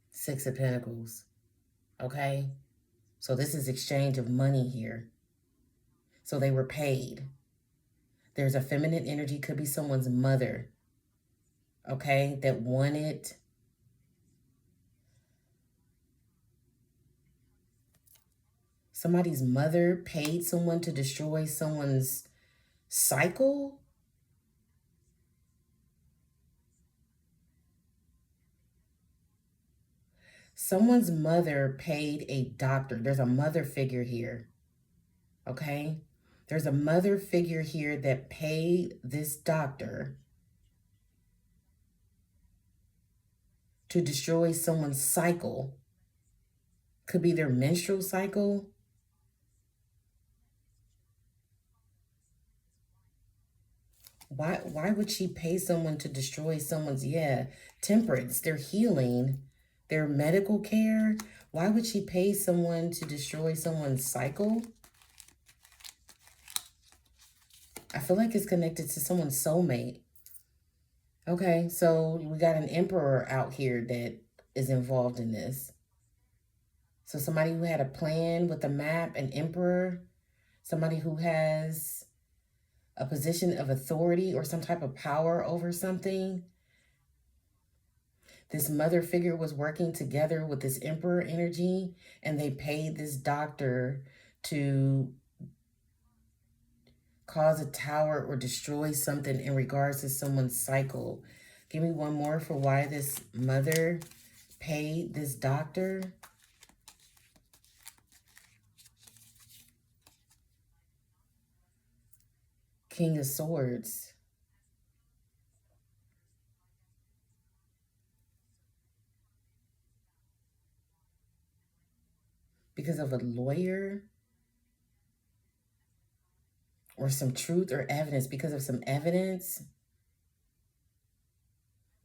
Six of Pentacles. Okay? So this is exchange of money here. So they were paid. There's a feminine energy, could be someone's mother. Okay? That wanted somebody's mother paid someone to destroy someone's cycle. Someone's mother paid a doctor. There's a mother figure here. Okay? There's a mother figure here that paid this doctor to destroy someone's cycle. Could be their menstrual cycle. Why would she pay someone to destroy someone's, temperance, their healing, their medical care? Why would she pay someone to destroy someone's cycle? I feel like it's connected to someone's soulmate. Okay, so we got an emperor out here that is involved in this. So somebody who had a plan with a map, an emperor, somebody who has a position of authority or some type of power over something. This mother figure was working together with this emperor energy, and they paid this doctor to cause a tower or destroy something in regards to someone's cycle. Give me one more for why this mother paid this doctor. King of Swords. because of a lawyer or some truth or evidence, because of some evidence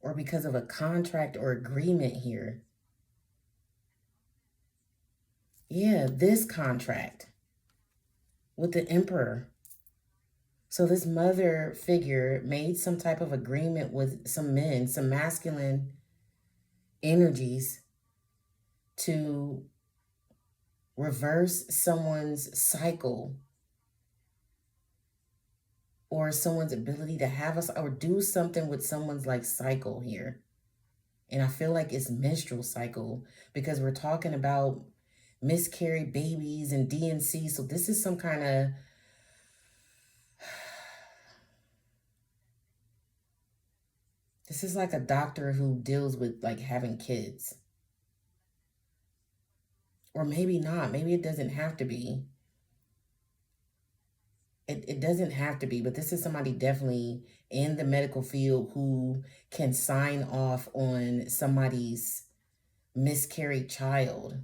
or because of a contract or agreement here. Yeah, this contract with the emperor. So this mother figure made some type of agreement with some men, some masculine energies to reverse someone's cycle or someone's ability to have us or do something with someone's like cycle here. And I feel like it's menstrual cycle because we're talking about miscarried babies and DNC. So this is some kind of this is like a doctor who deals with like having kids. Or maybe not. Maybe it doesn't have to be. It doesn't have to be, but this is somebody definitely in the medical field who can sign off on somebody's miscarried child.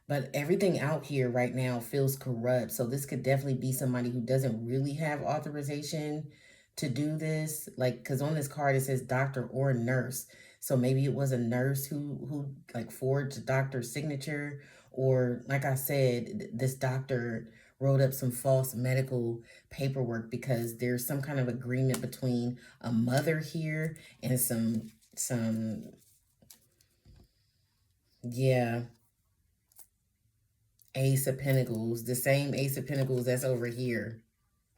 But everything out here right now feels corrupt. So this could definitely be somebody who doesn't really have authorization to do this. Like, because on this card it says doctor or nurse. So maybe it was a nurse who like forged a doctor's signature, or like I said, this doctor wrote up some false medical paperwork because there's some kind of agreement between a mother here and some yeah, Ace of Pentacles, the same Ace of Pentacles that's over here.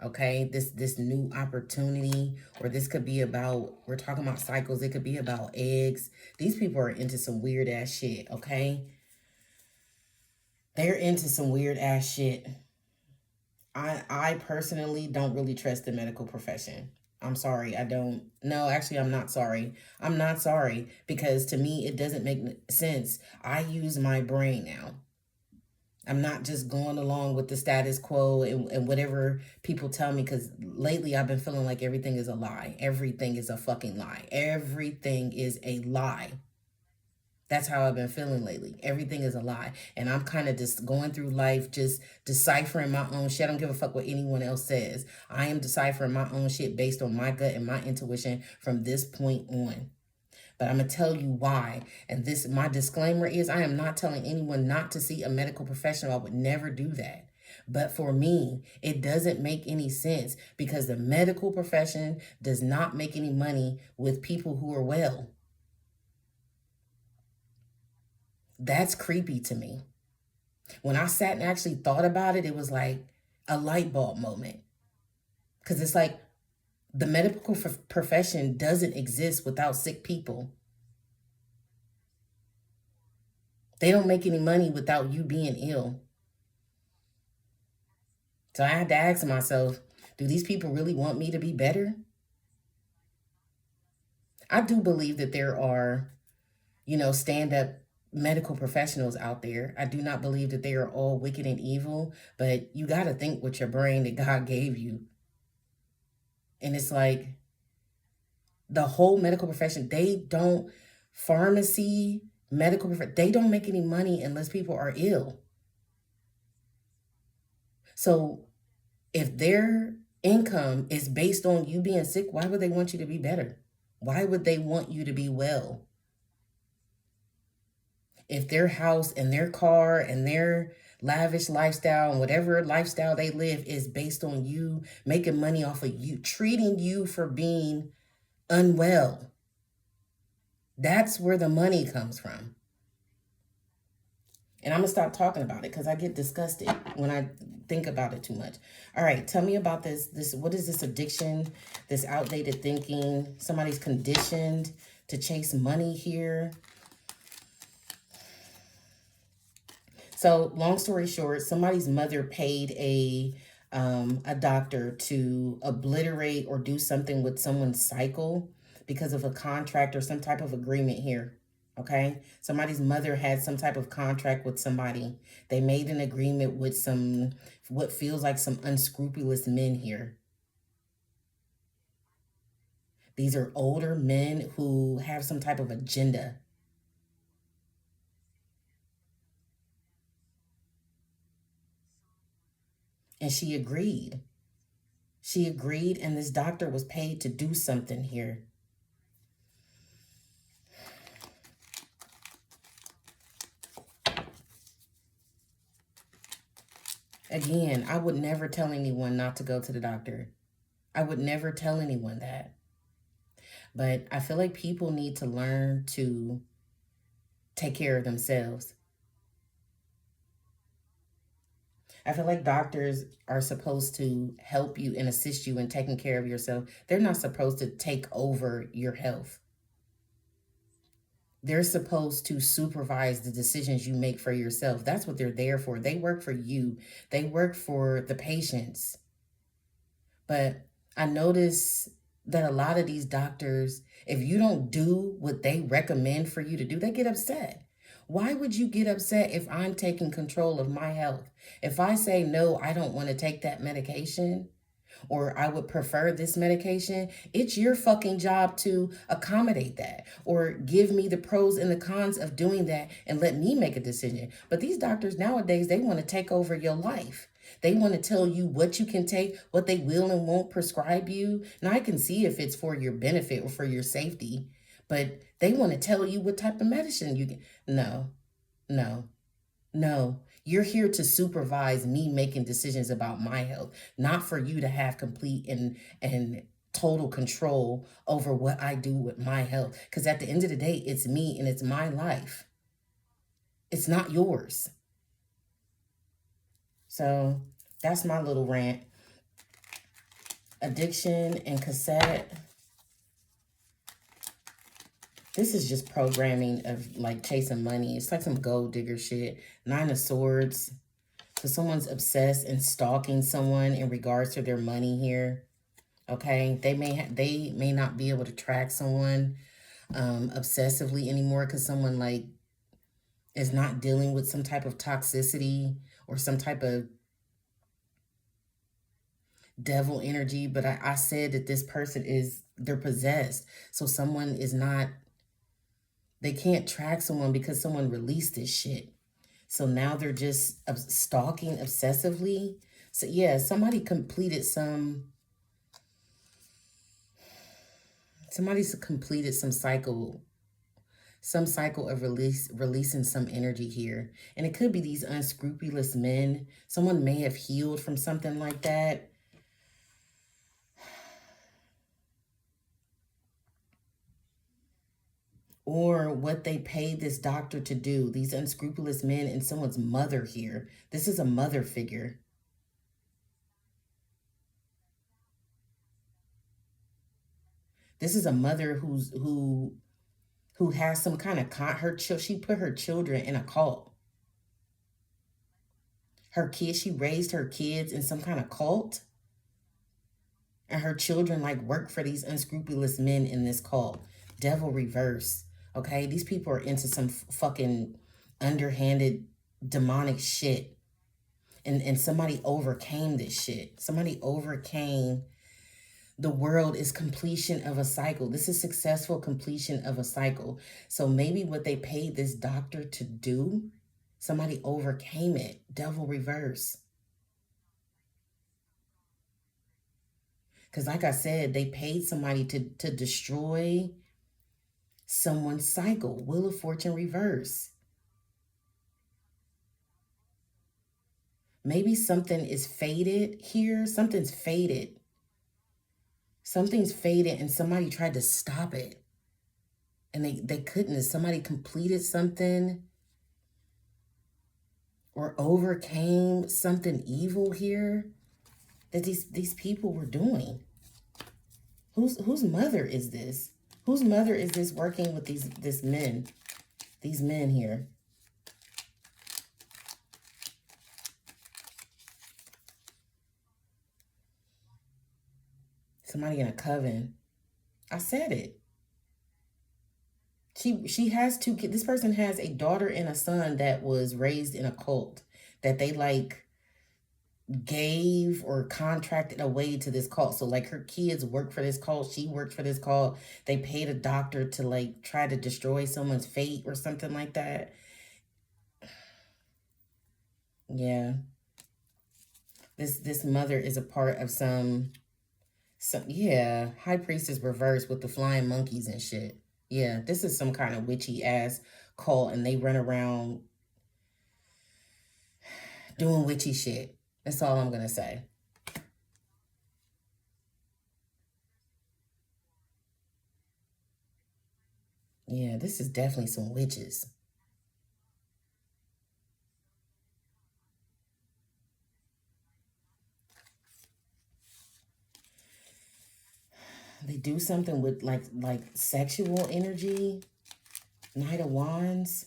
Okay, this new opportunity, or this could be about, we're talking about cycles, it could be about eggs. These people are into some weird ass shit, okay? They're into some weird ass shit. I personally don't really trust the medical profession. I'm sorry, I don't. No, actually, I'm not sorry. I'm not sorry because to me, it doesn't make sense. I use my brain now. I'm not just going along with the status quo and whatever people tell me, because lately I've been feeling like everything is a lie. Everything is a fucking lie. Everything is a lie. That's how I've been feeling lately. Everything is a lie. And I'm kind of just going through life, just deciphering my own shit. I don't give a fuck what anyone else says. I am deciphering my own shit based on my gut and my intuition from this point on. But I'm going to tell you why. And this, my disclaimer is, I am not telling anyone not to see a medical professional. I would never do that. But for me, it doesn't make any sense because the medical profession does not make any money with people who are well. That's creepy to me. When I sat and actually thought about it, it was like a light bulb moment. Because it's like the medical profession doesn't exist without sick people. They don't make any money without you being ill. So I had to ask myself, do these people really want me to be better? I do believe that there are, stand-up medical professionals out there. I do not believe that they are all wicked and evil, but you got to think with your brain that God gave you. And it's like the whole medical profession, pharmacy, medical, they don't make any money unless people are ill. So if their income is based on you being sick, why would they want you to be better? Why would they want you to be well? If their house and their car and their lavish lifestyle and whatever lifestyle they live is based on you making money off of you, treating you for being unwell, that's where the money comes from. And I'm going to stop talking about it because I get disgusted when I think about it too much. All right, tell me about this. What is this addiction, this outdated thinking? Somebody's conditioned to chase money here. So long story short, somebody's mother paid a doctor to obliterate or do something with someone's cycle because of a contract or some type of agreement here. Okay, somebody's mother had some type of contract with somebody. They made an agreement with what feels like some unscrupulous men here. These are older men who have some type of agenda. And she agreed. She agreed, and this doctor was paid to do something here. Again, I would never tell anyone not to go to the doctor. I would never tell anyone that. But I feel like people need to learn to take care of themselves. I feel like doctors are supposed to help you and assist you in taking care of yourself. They're not supposed to take over your health. They're supposed to supervise the decisions you make for yourself. That's what they're there for. They work for you. They work for the patients. But I notice that a lot of these doctors, if you don't do what they recommend for you to do, they get upset. Why would you get upset if I'm taking control of my health? If I say, no, I don't want to take that medication, or I would prefer this medication, it's your fucking job to accommodate that or give me the pros and the cons of doing that and let me make a decision. But these doctors nowadays, they want to take over your life. They want to tell you what you can take, what they will and won't prescribe you. Now, I can see if it's for your benefit or for your safety, but they want to tell you what type of medicine you can. No, no, no. You're here to supervise me making decisions about my health, not for you to have complete and total control over what I do with my health. Because at the end of the day, it's me and it's my life. It's not yours. So that's my little rant. Addiction and cassette. This is just programming of like chasing money. It's like some gold digger shit. 9 of Swords. So someone's obsessed and stalking someone in regards to their money here. Okay, they may not be able to track someone obsessively anymore because someone like is not dealing with some type of toxicity or some type of devil energy. But I said that this person they're possessed. So someone is not, they can't track someone because someone released this shit. So now they're just stalking obsessively. So yeah, somebody's completed some cycle of releasing some energy here. And it could be these unscrupulous men. Someone may have healed from something like that. Or what they paid this doctor to do. These unscrupulous men and someone's mother here. This is a mother figure. This is a mother who has some kind of she put her children in a cult. She raised her kids in some kind of cult. And her children like work for these unscrupulous men in this cult. Devil reverse. Okay, these people are into some fucking underhanded demonic shit. And somebody overcame this shit. Somebody overcame. The world is completion of a cycle. This is successful completion of a cycle. So maybe what they paid this doctor to do, somebody overcame it. Devil reverse. Because like I said, they paid somebody to destroy someone's cycle. Wheel of Fortune reverse. Maybe something is faded here. Something's faded. Something's faded and somebody tried to stop it. And they couldn't. Somebody completed something or overcame something evil here that these people were doing. Whose mother is this? Whose mother is this working with these men here? Somebody in a coven. I said it. She has 2 kids. This person has a daughter and a son that was raised in a cult that they like gave or contracted away to this cult. So like her kids work for this cult. She worked for this cult. They paid a doctor to like try to destroy someone's fate or something like that. Yeah. This mother is a part of some yeah, High Priestess reverse with the flying monkeys and shit. Yeah, this is some kind of witchy ass cult, and they run around doing witchy shit. That's all I'm gonna say. Yeah, this is definitely some witches. They do something with like sexual energy. Knight of Wands.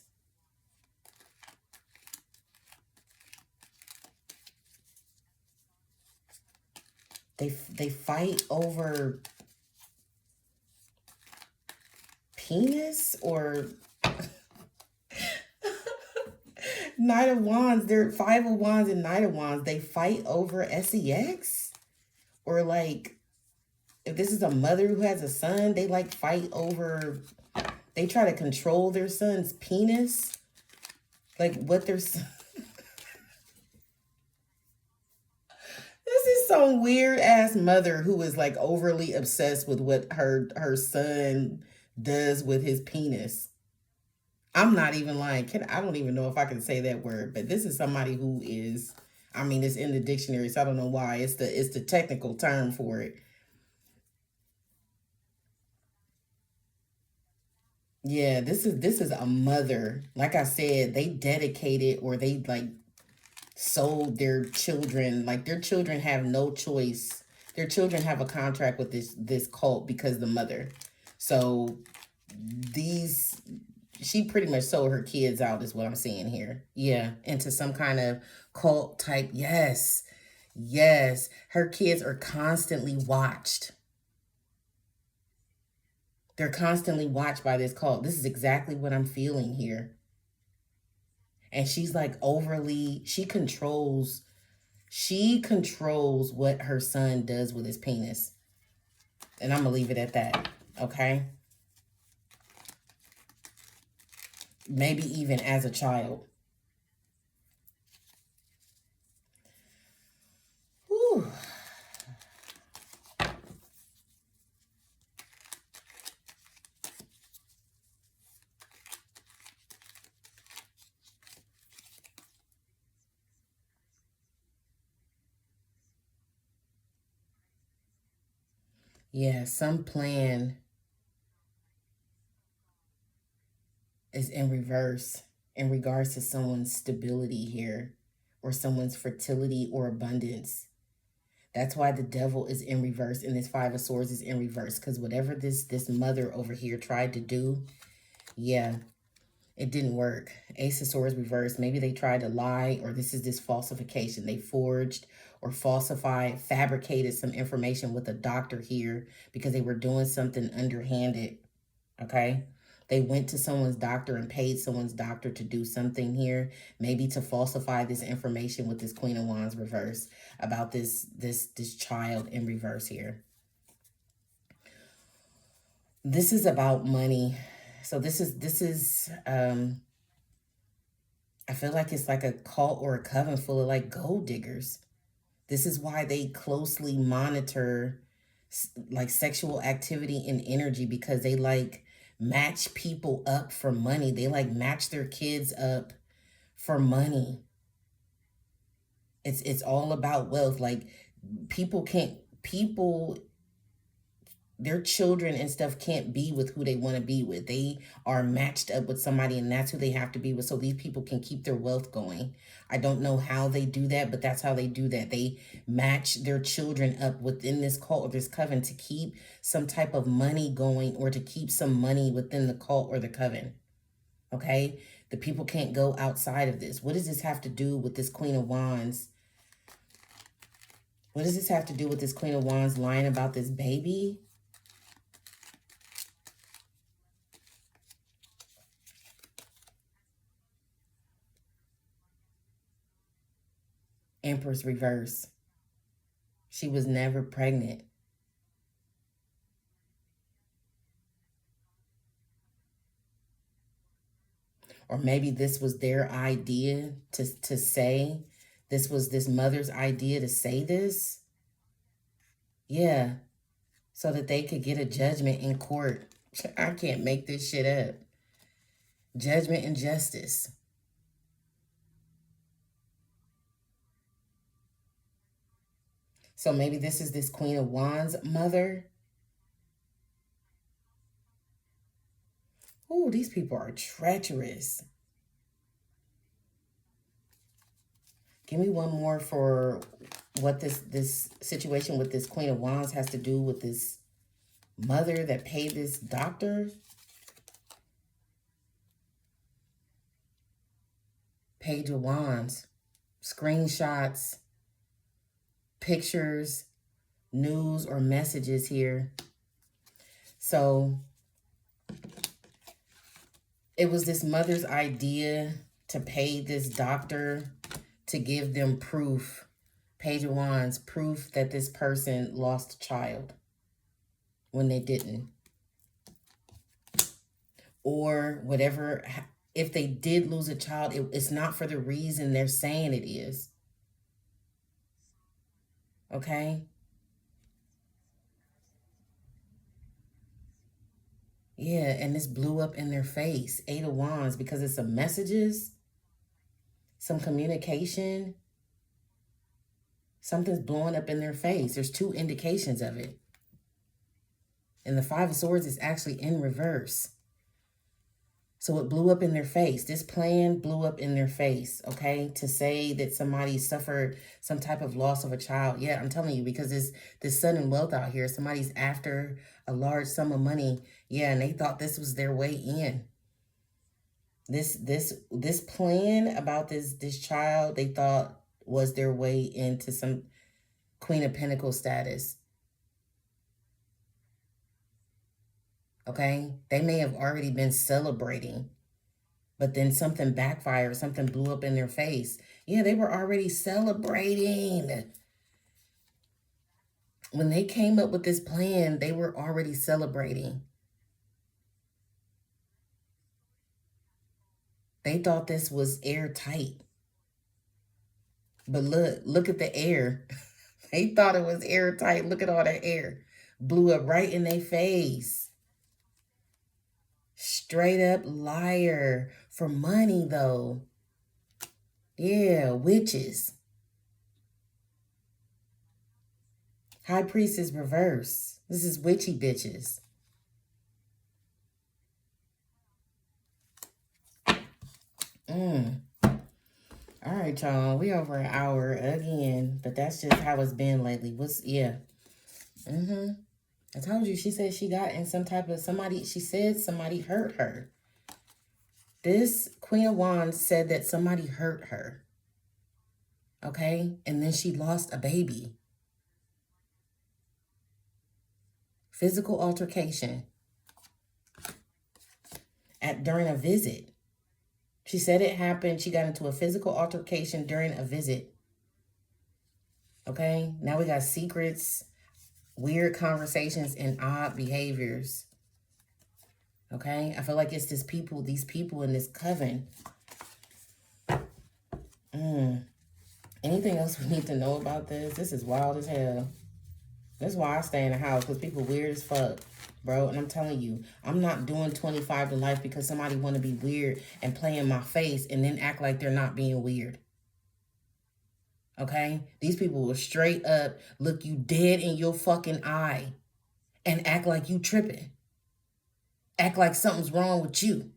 They fight over penis or Knight of Wands. They're Five of Wands and Knight of Wands. They fight over sex, or like if this is a mother who has a son, they like fight over. They try to control their son's penis, like what their son. This is some weird ass mother who is like overly obsessed with what her son does with his penis. I'm not even lying. I don't even know if I can say that word, but this is somebody who is, I mean, it's in the dictionary, so I don't know why. It's the technical term for it. Yeah, this is a mother. Like I said, they dedicated or they like sold their children. Like their children have no choice. Their children have a contract with this cult because the mother. So these she pretty much sold her kids out is what I'm seeing here. Yeah, into some kind of cult type. Yes. Yes, her kids are constantly watched. They're constantly watched by this cult. This is exactly what I'm feeling here. And she's like overly, she controls what her son does with his penis. And I'm going to leave it at that. Okay? Maybe even as a child. Whew. Yeah, some plan is in reverse in regards to someone's stability here or someone's fertility or abundance. That's why the devil is in reverse and this Five of Swords is in reverse, because whatever this mother over here tried to do, yeah, it didn't work. Ace of Swords reversed. Maybe they tried to lie, or this falsification. They forged or falsified, fabricated some information with a doctor here because they were doing something underhanded. Okay. They went to someone's doctor and paid someone's doctor to do something here, maybe to falsify this information with this Queen of Wands reverse about this child in reverse here. This is about money. So this is I feel like it's like a cult or a coven full of like gold diggers. This is why they closely monitor like sexual activity and energy, because they like match people up for money. They like match their kids up for money. It's all about wealth. Like people, their children and stuff can't be with who they want to be with. They are matched up with somebody and that's who they have to be with so these people can keep their wealth going. I don't know how they do that, but that's how they do that. They match their children up within this cult or this coven to keep some type of money going or to keep some money within the cult or the coven. Okay? The people can't go outside of this. What does this have to do with this Queen of Wands? What does this have to do with this Queen of Wands lying about this baby? Empress reverse. She was never pregnant. Or maybe this was their idea to say This was this mother's idea to say this. Yeah. So that they could get a judgment in court. I can't make this shit up. Judgment and justice. So maybe this is this Queen of Wands mother. Oh, these people are treacherous. Give me one more for what this situation with this Queen of Wands has to do with this mother that paid this doctor. Page of Wands. Screenshots. Pictures. News or messages here. So it was this mother's idea to pay this doctor to give them proof. Page of Wands, proof that this person lost a child when they didn't. Or whatever, if they did lose a child, it's not for the reason they're saying it is. Okay? Yeah, and this blew up in their face. 8 of Wands, because it's some messages, some communication. Something's blowing up in their face. There's 2 indications of it. And the 5 of Swords is actually in reverse. So it blew up in their face. This plan blew up in their face, okay? To say that somebody suffered some type of loss of a child. Yeah, I'm telling you, because this sudden wealth out here, somebody's after a large sum of money. Yeah, and they thought this was their way in. This plan about this child, they thought was their way into some Queen of Pentacles status. Okay? They may have already been celebrating, but then something backfired, something blew up in their face. Yeah, they were already celebrating. When they came up with this plan, they were already celebrating. They thought this was airtight. But look at the air. They thought it was airtight. Look at all that air. Blew up right in their face. Straight up liar. For money, though. Yeah, witches. High Priestess reverse. This is witchy bitches. All right, y'all. We over an hour again, but that's just how it's been lately. Yeah. I told you, she said she got in some type of she said somebody hurt her. This Queen of Wands said that somebody hurt her. Okay? And then she lost a baby. Physical altercation. During a visit. She said it happened. She got into a physical altercation during a visit. Okay? Now we got secrets, weird conversations, and odd behaviors. Okay? I feel like it's these people in this coven. Anything else we need to know about this? This is wild as hell. That's why I stay in the house, because people weird as fuck, bro. And I'm telling you, I'm not doing 25 to life because somebody want to be weird and play in my face and then act like they're not being weird. Okay? These people will straight up look you dead in your fucking eye and act like you tripping. Act like something's wrong with you.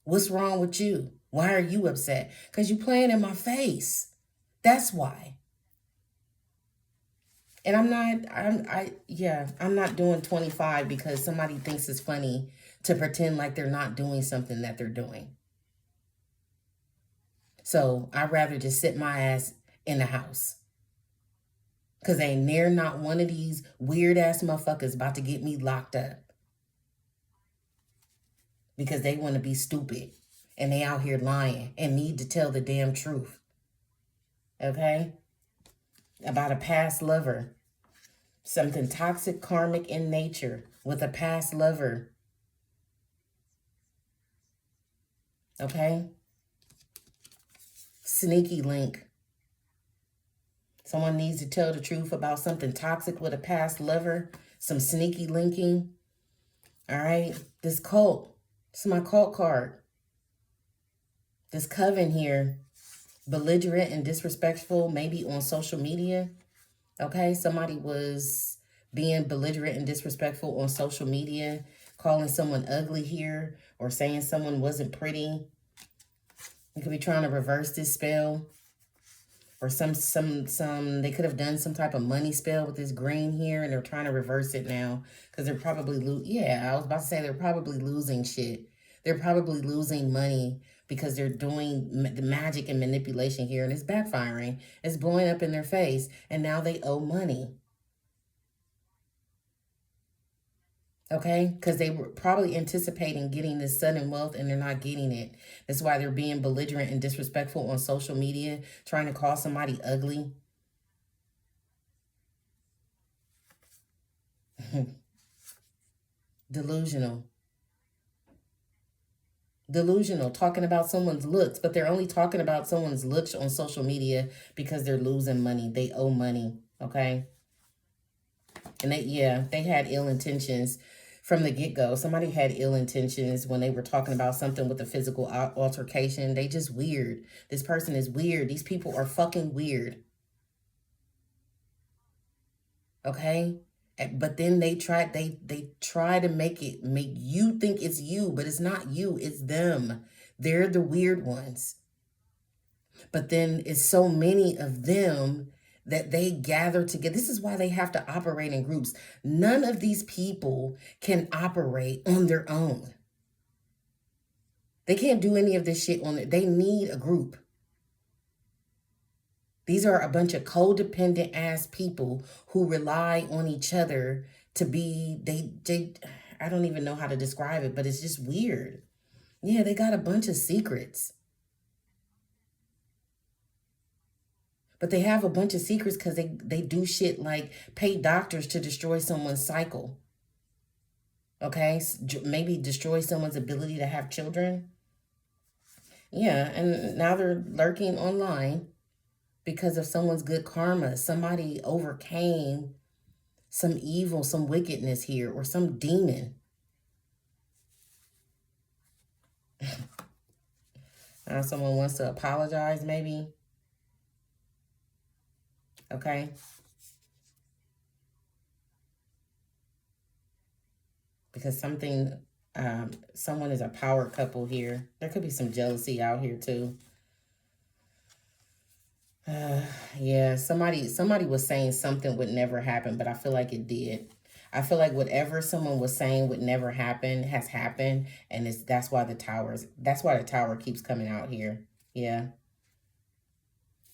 What's wrong with you? Why are you upset? Because you playing in my face. That's why. And I'm not doing 25 because somebody thinks it's funny to pretend like they're not doing something that they're doing. So I'd rather just sit my ass in the house. Because ain't near not one of these weird ass motherfuckers about to get me locked up. Because they want to be stupid. And they out here lying and need to tell the damn truth. Okay? About a past lover. Something toxic, karmic in nature with a past lover. Okay? Sneaky link. Someone needs to tell the truth about something toxic with a past lover, some sneaky linking. All right. This cult. This is my cult card. This coven here, belligerent and disrespectful, maybe on social media. Okay. Somebody was being belligerent and disrespectful on social media, calling someone ugly here or saying someone wasn't pretty. You could be trying to reverse this spell. Or they could have done some type of money spell with this green here, and they're trying to reverse it now because they're probably I was about to say they're probably losing shit. They're probably losing money because they're doing the magic and manipulation here, and it's backfiring. It's blowing up in their face, and now they owe money. Okay, because they were probably anticipating getting this sudden wealth and they're not getting it. That's why they're being belligerent and disrespectful on social media, trying to call somebody ugly. Delusional. Delusional, talking about someone's looks, but they're only talking about someone's looks on social media because they're losing money. They owe money, okay? And they had ill intentions from the get-go. Somebody had ill intentions when they were talking about something with a physical altercation. They just weird. This person is weird. These people are fucking weird. Okay? But then they try to make you think it's you, but it's not you, it's them. They're the weird ones. But then it's so many of them that they gather together. This is why they have to operate in groups. None of these people can operate on their own. They can't do any of this shit on their own. They need a group. These are a bunch of codependent ass people who rely on each other to be, I don't even know how to describe it, but it's just weird. Yeah, they got a bunch of secrets. But they have a bunch of secrets because they do shit like pay doctors to destroy someone's cycle. Okay? Maybe destroy someone's ability to have children. Yeah, and now they're lurking online because of someone's good karma. Somebody overcame some evil, some wickedness here, or some demon. Someone wants to apologize, maybe. Okay. Because someone is a power couple here. There could be some jealousy out here too. Yeah, somebody was saying something would never happen, but I feel like it did. I feel like whatever someone was saying would never happen has happened, and that's why the tower keeps coming out here. Yeah.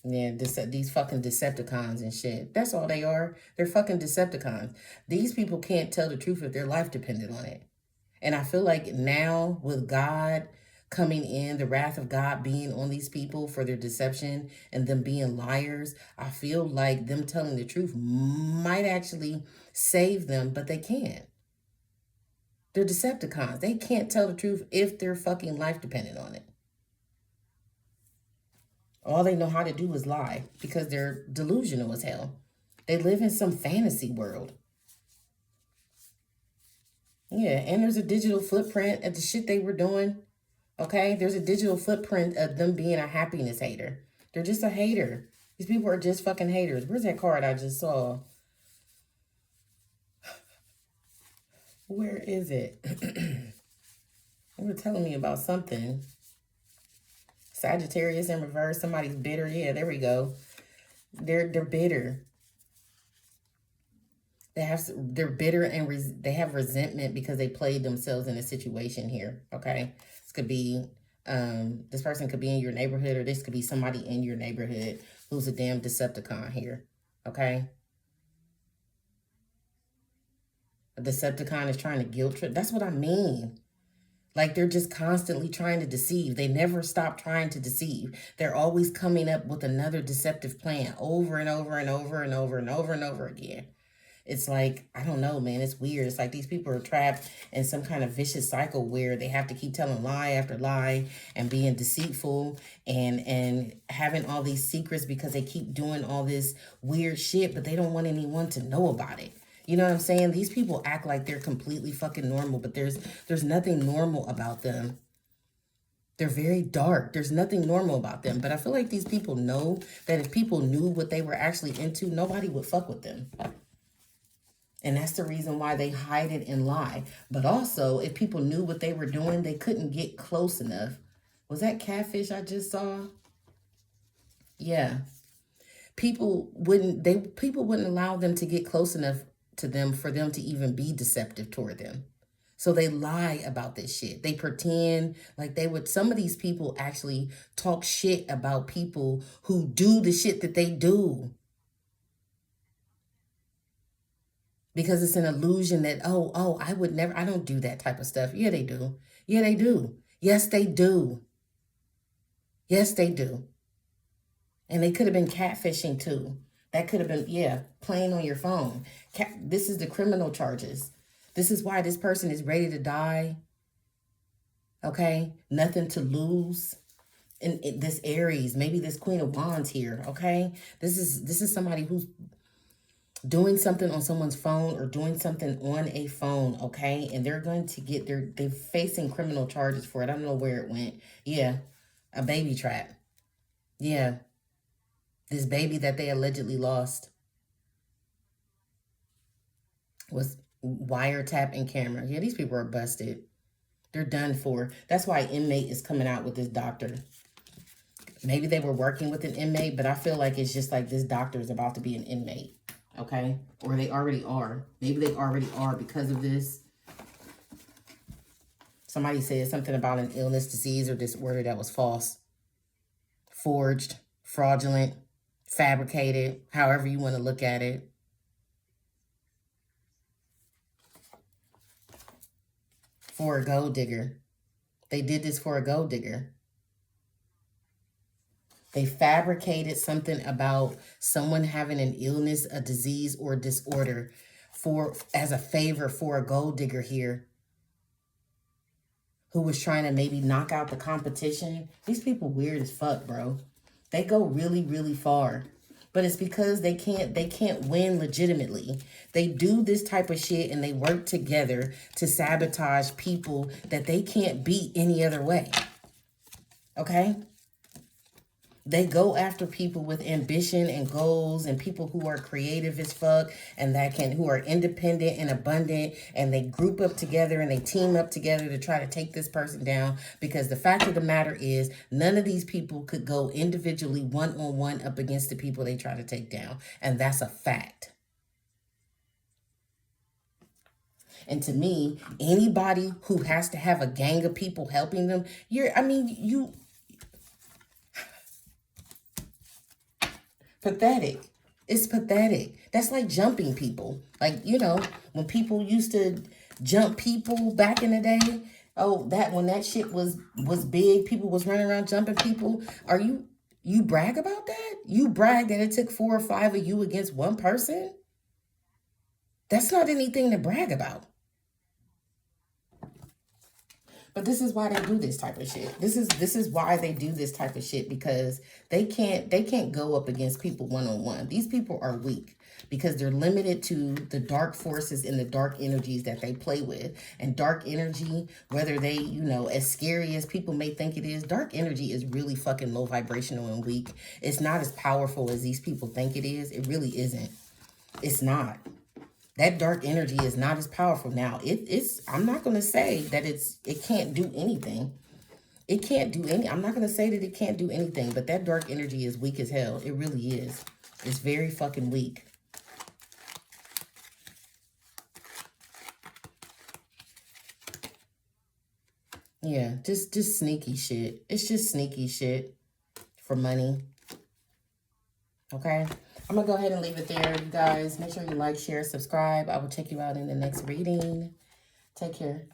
Yeah, these fucking Decepticons and shit. That's all they are. They're fucking Decepticons. These people can't tell the truth if their life depended on it. And I feel like now with God coming in, the wrath of God being on these people for their deception and them being liars, I feel like them telling the truth might actually save them, but they can't. They're Decepticons. They can't tell the truth if their fucking life depended on it. All they know how to do is lie because they're delusional as hell. They live in some fantasy world. Yeah, and there's a digital footprint of the shit they were doing. Okay, there's a digital footprint of them being a happiness hater. They're just a hater. These people are just fucking haters. Where's that card I just saw? Where is it? They were telling me about something. Sagittarius in reverse. Somebody's bitter. Yeah, there we go. They're bitter. They're bitter and they have resentment because they played themselves in a situation here. Okay, this could be this person could be in your neighborhood, or this could be somebody in your neighborhood who's a damn Decepticon here. Okay, a Decepticon is trying to guilt trip. That's what I mean. Like, they're just constantly trying to deceive. They never stop trying to deceive. They're always coming up with another deceptive plan over and over and over and over and over and over again. It's like, I don't know, man. It's weird. It's like these people are trapped in some kind of vicious cycle where they have to keep telling lie after lie and being deceitful and having all these secrets because they keep doing all this weird shit, but they don't want anyone to know about it. You know what I'm saying? These people act like they're completely fucking normal, but there's nothing normal about them. They're very dark. There's nothing normal about them. But I feel like these people know that if people knew what they were actually into, nobody would fuck with them. And that's the reason why they hide it and lie. But also, if people knew what they were doing, they couldn't get close enough. Was that catfish I just saw? Yeah. People wouldn't allow them to get close enough to them for them to even be deceptive toward them. So they lie about this shit. They pretend like they would. Some of these people actually talk shit about people who do the shit that they do. Because it's an illusion that, oh, I would never, I don't do that type of stuff. Yeah, they do. Yeah, they do. Yes, they do. Yes, they do. And they could have been catfishing too. That could have been, yeah, playing on your phone. This is the criminal charges. This is why this person is ready to die. Okay? Nothing to lose. And this Aries, maybe this Queen of Wands here, okay? This is somebody who's doing something on someone's phone or doing something on a phone, okay? And they're going to get they're facing criminal charges for it. I don't know where it went. Yeah, a baby trap. Yeah, this baby that they allegedly lost was wiretapping camera. Yeah, these people are busted. They're done for. That's why inmate is coming out with this doctor. Maybe they were working with an inmate, but I feel like it's just like this doctor is about to be an inmate. Okay? Or they already are. Maybe they already are because of this. Somebody said something about an illness, disease, or disorder that was false. Forged, fraudulent, fabricated, however you want to look at it. For a gold digger. They did this for a gold digger. They fabricated something about someone having an illness, a disease, or disorder as a favor for a gold digger here who was trying to maybe knock out the competition. These people weird as fuck, bro. They go really, really far. But it's because they can't win legitimately. They do this type of shit and they work together to sabotage people that they can't beat any other way. Okay? They go after people with ambition and goals and people who are creative as fuck and who are independent and abundant, and they group up together and they team up together to try to take this person down, because the fact of the matter is none of these people could go individually one-on-one up against the people they try to take down. And that's a fact. And to me, anybody who has to have a gang of people helping them, pathetic. It's pathetic. That's like jumping people. Like, when people used to jump people back in the day, when that shit was big, people was running around jumping people. You brag about that? You brag that it took 4 or 5 of you against one person? That's not anything to brag about. But this is why they do this type of shit. This is why they do this type of shit, because they can't go up against people one-on-one. These people are weak because they're limited to the dark forces and the dark energies that they play with. And dark energy, whether they, as scary as people may think it is, dark energy is really fucking low vibrational and weak. It's not as powerful as these people think it is. It really isn't. It's not. That dark energy is not as powerful. Now, I'm not going to say that it can't do anything. It can't do I'm not going to say that it can't do anything, but that dark energy is weak as hell. It really is. It's very fucking weak. Yeah, just sneaky shit. It's just sneaky shit for money. Okay? I'm going to go ahead and leave it there, you guys. Make sure you like, share, subscribe. I will check you out in the next reading. Take care.